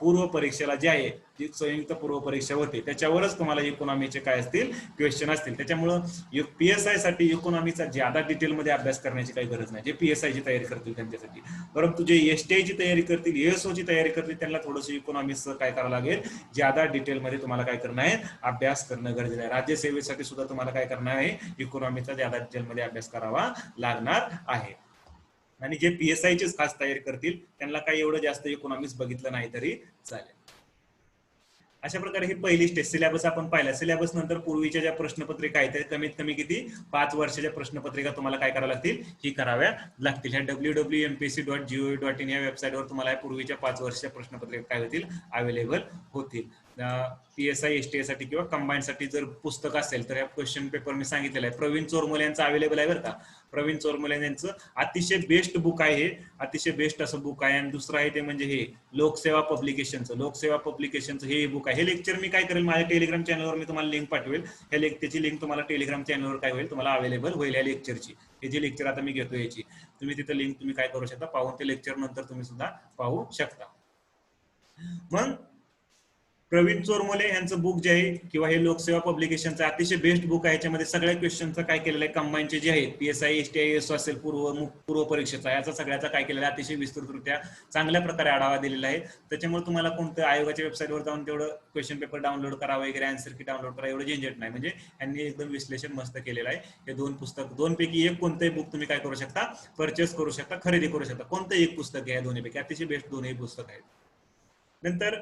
Speaker 1: पूर्व परीक्षेला जे आहे जी संयुक्त पूर्व परीक्षा होते त्याच्यावरच तुम्हाला इकॉनॉमीचे काय असतील क्वेश्चन असतील. त्याच्यामुळं पीएसआय साठी इकॉनॉमीचा ज्यादा डिटेलमध्ये अभ्यास करण्याची काही गरज नाही जे पीएसआय ची तयारी करतील त्यांच्यासाठी. परंतु जे एसटीआय ची तयारी करतील, एएसओ ची तयारी करतील त्यांना थोडंसं इकॉनॉमिक्सचं काय करावं लागेल, ज्यादा डिटेलमध्ये तुम्हाला काय करणं आहे, अभ्यास करणं गरजेचं आहे. राज्यसेवेसाठी सुद्धा तुम्हाला काय करणं आहे, इकॉनॉमीचा ज्यादा डिटेलमध्ये अभ्यास करावा लागणार आहे. आणि जे पीएसआय चीच खास तयारी करतील त्यांना काही एवढं जास्त इकॉनॉमिक्स बघितलं नाही तरी चालेल. अशा प्रकारे ही पहिली स्टेज सिलेबस आपण पाहिला. सिलेबस नंतर पूर्वीच्या ज्या प्रश्नपत्रिका आहेत त्या कमीत कमी किती 5 वर्षाच्या प्रश्नपत्रिका तुम्हाला काय कराव्या लागतील, ही कराव्या लागतील. ह्या www.mpsc.gov.in या वेबसाईटवर तुम्हाला पूर्वीच्या 5 वर्षाच्या प्रश्नपत्रिका काय होतील, अवेलेबल होतील. पीएसआय एसटीआय साठी किंवा कंबाईन साठी जर पुस्तक असेल तर या क्वेश्चन पेपर मी सांगितलेलं आहे प्रवीण चोरमोले यांचं अवेलेबल आहे बरं का. प्रवीण चोरमोले यांचं अतिशय बेस्ट बुक आहे हे, अतिशय बेस्ट असं बुक आहे. आणि दुसरं आहे ते म्हणजे हे लोकसेवा पब्लिकेशनचं हे बुक आहे. हे लेक्चर मी काय करेल, माझ्या टेलिग्राम चॅनलवर मी तुम्हाला लिंक पाठवेल. हे त्याची लिंक तुम्हाला टेलिग्राम चॅनलवर काय होईल, तुम्हाला अवेलेबल होईल या लेक्चरची. हे जे लेक्चर आता मी घेतो याची तुम्ही तिथं लिंक तुम्ही काय करू शकता, पाहून ते लेक्चर नंतर तुम्ही सुद्धा पाहू शकता. मग प्रवीण चोरमोले यांचं बुक जे आहे किंवा हे लोकसेवा पब्लिकेशनचं अतिशय बेस्ट बुक आहे. याच्यामध्ये सगळ्या क्वेश्चनचं काय केलेलं आहे, कंबाईनचे जे आहेत पीएसआय एसटीआय एसओ असेल पूर्व परीक्षेचा, याचा सगळ्याचा काय केलेला आहे, अतिशय विस्तृतरित्या चांगल्या प्रकारे आढावा दिलेला आहे. त्याच्यामुळे तुम्हाला कोणतं आयोगाच्या वेबसाईटवर जाऊन तेवढं क्वेश्चन पेपर डाउनलोड करा वगैरे, आन्सर की डाउनलोड करा एवढं झंझट नाही. म्हणजे यांनी एकदम विश्लेषण मस्त केलेलं आहे. हे दोन पैकी एक कोणतंही बुक तुम्ही काय करू शकता, परचेस करू शकता, खरेदी करू शकता. कोणतंही एक पुस्तक आहे दोन्हीपैकी, अतिशय बेस्ट दोन्ही पुस्तक आहेत. नंतर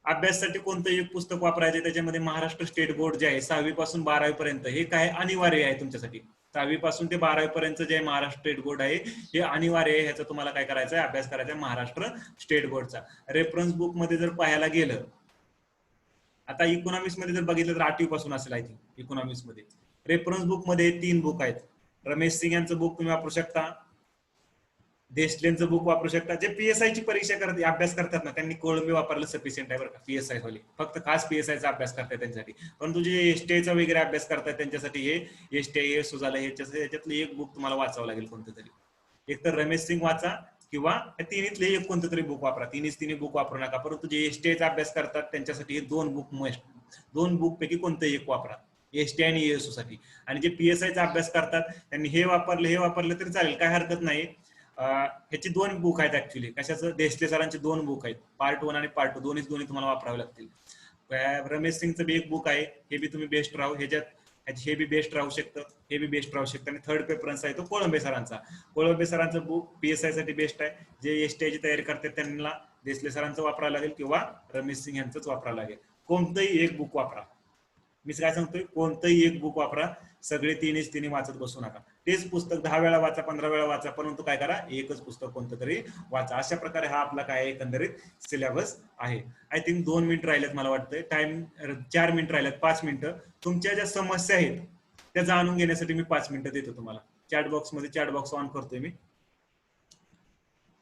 Speaker 1: अभ्यासासाठी कोणतं एक पुस्तक वापरायचे, त्याच्यामध्ये महाराष्ट्र स्टेट बोर्ड जे आहे 6वी पासून 12वी पर्यंत हे काय अनिवार्य आहे तुमच्यासाठी. 6वी पासून ते 12वी पर्यंत जे महाराष्ट्र स्टेट बोर्ड आहे हे अनिवार्य आहे. ह्याचा तुम्हाला काय करायचं आहे, अभ्यास करायचा आहे महाराष्ट्र स्टेट बोर्डचा. रेफरन्स बुक मध्ये जर पाहायला गेलं, आता इकॉनॉमिक्स मध्ये जर बघितलं तर 8वी पासून असेल आय थिंक. इकॉनॉमिक्स मध्ये रेफरन्स बुक मध्ये 3 बुक आहेत. रमेश सिंग यांचं बुक तुम्ही वापरू शकता, देशलेंचं बुक वापरू शकता. जे पीएसआय ची परीक्षा करते अभ्यास करतात ना त्यांनी कोळंबी वापरलं सफिशियंट आहे बरं का. पीएसआय वाले फक्त खास पीएसआयचा अभ्यास करतात त्यांच्यासाठी. परंतु जे एसटीआयचा वगैरे अभ्यास करतात त्यांच्यासाठी हे एसटीआय एसओ झालं, ह्याच्यातलं एक बुक तुम्हाला वाचावं लागेल कोणतं तरी. एक तर रमेश सिंग वाचा किंवा तिन्हीतले एक कोणतं तरी बुक वापरा. तिन्ही बुक वापरू नका. परंतु जे एसटीआयचा अभ्यास करतात त्यांच्यासाठी हे 2 बुक पैकी कोणतंही एक वापरा, एसटीआय आणि एएसओ साठी. आणि जे पीएसआयचा अभ्यास करतात त्यांनी हे वापरलं तरी चालेल, काय हरकत नाही. ह्याची 2 बुक आहेत ऍक्च्युली. कशाचं, देशले सरांचे 2 बुक आहेत, पार्ट 1 आणि पार्ट 2 दोन्ही तुम्हाला वापरावे लागतील. रमेश सिंगचं बी एक बुक आहे, हे बी तुम्ही बेस्ट राहू, हे बी बेस्ट राहू शकतं, हे बी बेस्ट राहू शकतं. आणि थर्ड प्रेफरन्स आहे तो कोळंबे सरांचा बुक पीएसआय साठी बेस्ट आहे. जे एसटीआय ची तयारी करतात त्यांना देशले सरांचं वापरावं लागेल किंवा रमेश सिंग यांचंच वापरावं लागेल. कोणतंही एक बुक वापरा. मी काय सांगतोय, कोणतंही एक बुक वापरा. सगळे तिन्ही वाचत बसू नका. तेच पुस्तक 10 वेळा वाचा, 15 वेळा वाचा, परंतु काय करा, एकच पुस्तक कोणतं तरी वाचा. अशा प्रकारे हा आपला काय एकंदरीत सिलेबस आहे. आय थिंक 2 मिनिट राहिलेत मला वाटतंय. टाइम 4 मिनिट राहिलेत, 5 मिनिटं. तुमच्या ज्या समस्या आहेत त्या जाणून घेण्यासाठी मी 5 मिनिटं देतो तुम्हाला. चॅट बॉक्स ऑन करतोय मी.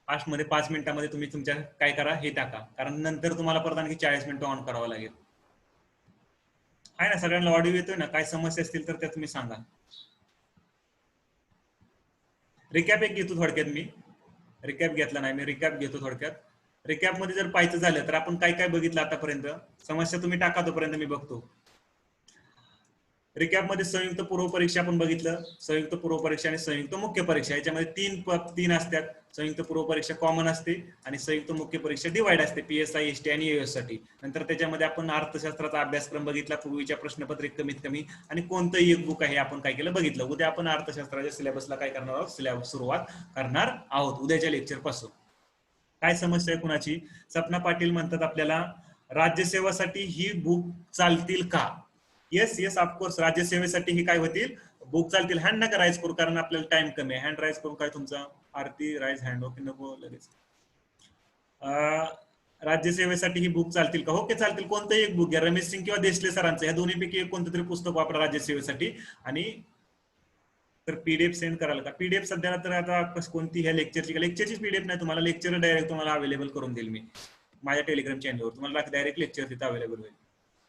Speaker 1: फास्ट मध्ये 5 मिनिटांमध्ये तुम्ही तुमच्या काय करा हे टाका, कारण नंतर तुम्हाला परत आणखी 40 मिनिटं ऑन करावं लागेल. आहे ना, सगळ्यांना ऑडिओ येतोय ना? काय समस्या असतील तर त्या तुम्ही सांगा. रिकॅप एक घेतो थोडक्यात. मी रिकॅप घेतला नाही, मी रिकॅप घेतो थोडक्यात. रिकॅप मध्ये जर पाहायचं झालं तर आपण काय काय बघितलं आतापर्यंत, समस्या तुम्ही टाका तोपर्यंत मी बघतो. रिकॅप मध्ये संयुक्त पूर्व परीक्षा आपण बघितलं, संयुक्त पूर्व परीक्षा आणि संयुक्त मुख्य परीक्षा याच्यामध्ये तीन असतात. संयुक्त पूर्व परीक्षा कॉमन असते आणि संयुक्त मुख्य परीक्षा डिवाइड असते पीएसआय एसटी आणि एएस साठी. नंतर त्याच्यामध्ये आपण अर्थशास्त्राचा अभ्यासक्रम बघितला, पूर्वीच्या प्रश्नपत्रिका कमीत कमी, आणि कोणतंही एक बुक आहे आपण काय केलं बघितलं. उद्या आपण अर्थशास्त्राच्या सिलेबसला काय करणार आहोत, सिलेबस सुरुवात करणार आहोत उद्याच्या लेक्चर पासून. काय समस्या आहे कुणाची? सपना पाटील म्हणतात आपल्याला राज्यसेवेसाठी ही बुक चालतील का? येस ऑफकोर्स, राज्यसेवेसाठी ही काय होतील, बुक चालतील. हँड नका राईज करू कारण आपल्याला टाइम कमी आहे. हँड राईज करून काय तुमचा आरती राईज हँड, ओके नको लगेच. राज्यसेवेसाठी ही बुक चालतील का? ओके चालतील. कोणतंही एक बुक घ्या, रमेश सिंग किंवा देशले सरांचं, या दोन्हीपैकी एक कोणतं तरी पुस्तक वापरा राज्यसेवेसाठी. आणि तर पीडीएफ सेंड कराल का? पीडीएफ सध्या तर आता कोणती ह्या लेक्चरची पीडीएफ नाही, तुम्हाला लेक्चर डायरेक्ट तुम्हाला अवेलेबल करून देईल मी माझ्या टेलिग्राम चॅनलवर, तुम्हाला डायरेक्ट लेक्चर तिथं अवेलेबल होईल.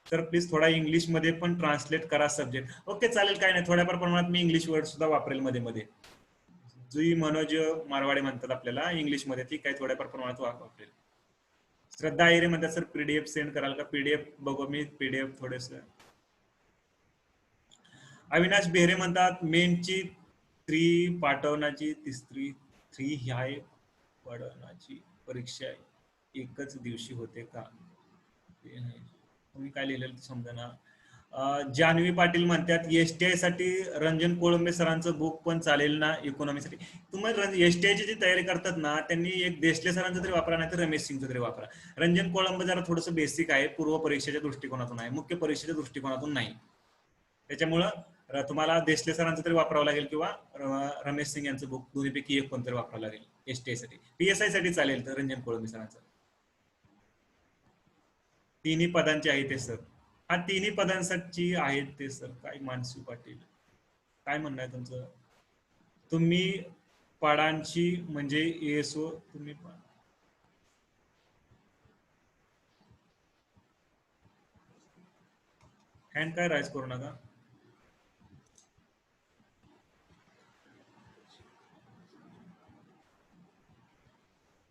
Speaker 1: तर प्लीज थोडा इंग्लिशमध्ये पण ट्रान्सलेट करा सब्जेक्ट. ओके चालेल, काय नाही, थोड्याफार प्रमाणात मी इंग्लिश वर्ड सुद्धा वापरेल मध्ये मध्ये. जुई मनोज मारवाडे म्हणतात आपल्याला इंग्लिशमध्ये, ती काय थोड्याफार प्रमाणात वापरेल. श्रद्धा आयरे म्हणतात सर पीडीएफ सेंड कराल का? पीडीएफ बघू मी पीडीएफ थोडेस. अविनाश बेहरे म्हणतात मेनची 3 पाठवण्याची तिसरी 3 ह्या पडण्याची परीक्षा एकच दिवशी होते का? तुम्ही काय लिहिलेलं समजा. जान्हवी पाटील म्हणतात एसटीआय साठी रंजन कोळंबे सरांचं बुक पण चालेल ना इकॉनॉमीसाठी? तुम्ही एसटीआयची जी तयारी करतात ना, त्यांनी एक देशले सरांचं तरी वापरा, नाही तर रमेश सिंगचं तरी वापरा. रंजन कोळंबे जरा थोडंसं बेसिक आहे, पूर्व परीक्षेच्या दृष्टिकोनातून आहे, मुख्य परीक्षेच्या दृष्टिकोनातून नाही. त्याच्यामुळं तुम्हाला देशले सरांचं तरी वापरावं लागेल किंवा रमेश सिंग यांचं बुक, दोन्हीपैकी एक कोणतरी वापरावं लागेल एसटीआय साठी. पीएसआय साठी चालेल तर रंजन कोळंबे सरांचं. तिन्ही पदांचे आहे ते सर. हा तिन्ही पदांसाठी आहेत ते सर. काय मानसी पाटील काय म्हणणं आहे तुमचं? तुम्ही पाडांची म्हणजे एसओ तुम्ही हँड काय राईज करू नका.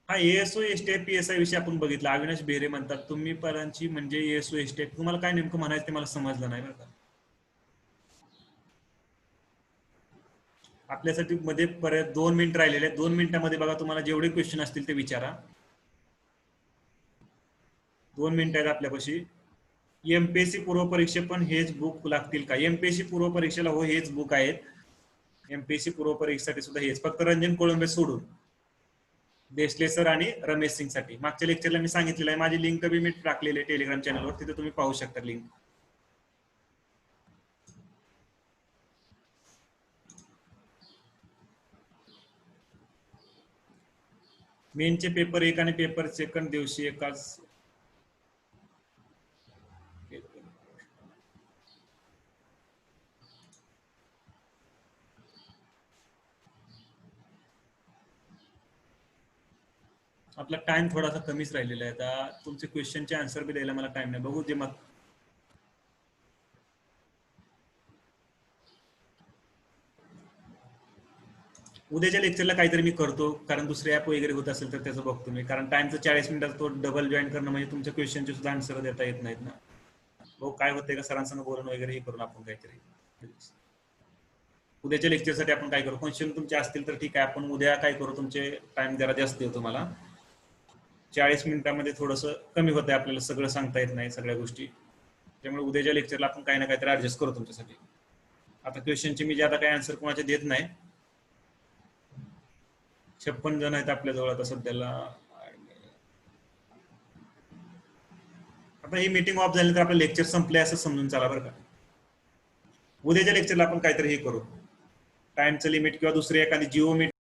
Speaker 1: हा एएसओ एसटीआय पीएसआय विषयी आपण बघितलं. अविनाश बेहरे म्हणतात तुम्ही पदांची म्हणजे एएसओ एसटीआय, तुम्हाला काय नेमकं म्हणायचं ते मला समजलं नाही बरं का. आपल्यासाठी मध्ये परत 2 मिनिट राहिलेले. 2 मिनिटांमध्ये बघा तुम्हाला जेवढे क्वेश्चन असतील ते विचारा. 2 मिनिट आहेत आपल्यापाशी. एमपीएससी पूर्व परीक्षे पण हेच बुक लागतील का? एमपीएससी पूर्व परीक्षेला हो हेच बुक आहेत. एमपीएससी पूर्व परीक्षेसाठी सुद्धा हेच, फक्त रंजन कोळंबे सोडून देशले सर आणि रमेश सिंग साठी. मागच्या लेक्चरला मी सांगितलेलं आहे, माझी लिंक बी मी टाकलेली आहे टेलिग्राम चॅनलवर, तिथे तुम्ही पाहू शकता लिंक. मेनचे पेपर 1 आणि पेपर सेकंड दिवशी एकाच आपला टाइम थोडासा कमीच राहिलेला आहे. आता तुमचे क्वेश्चनचे आन्सर बी द्यायला मला टाइम नाही. बघू जे मग उद्याच्या लेक्चरला काहीतरी मी करतो, कारण दुसरे ऍप वगैरे होत असेल तर त्याचं बघतो मी, कारण टाइमचं 40 मिनिटात तो डबल जॉईन करणं म्हणजे तुमच्या क्वेश्चनचे सुद्धा आन्सर देता येत नाहीत ना. बघू काय होतंय का सरांसंग बोलून वगैरे हे करून आपण काहीतरी उद्याच्या लेक्चरसाठी आपण काय करू. क्वेश्चन तुमचे असतील तर ठीक आहे, आपण उद्या काय करू, तुमचे टाइम जरा जास्त देऊ तुम्हाला. 40 मिनिटांमध्ये थोडंसं कमी होतंय, आपल्याला सगळं सांगता येत नाही सगळ्या गोष्टी, त्यामुळे उद्याच्या लेक्चरला आपण काही ना काहीतरी ऍडजस्ट करू तुमच्यासाठी. आता क्वेश्चनचे मी ज्यादा काही आन्सर कोणाचे देत नाही. 56 जण आहेत आपल्याजवळ आता सध्याला. आता ही मीटिंग ऑफ झाली तर आपलं लेक्चर संपले असं समजून चला बरं का. उद्याच्या लेक्चरला आपण काहीतरी हे करू, टाइमचं लिमिट किंवा दुसरी एखादी जिओ मीट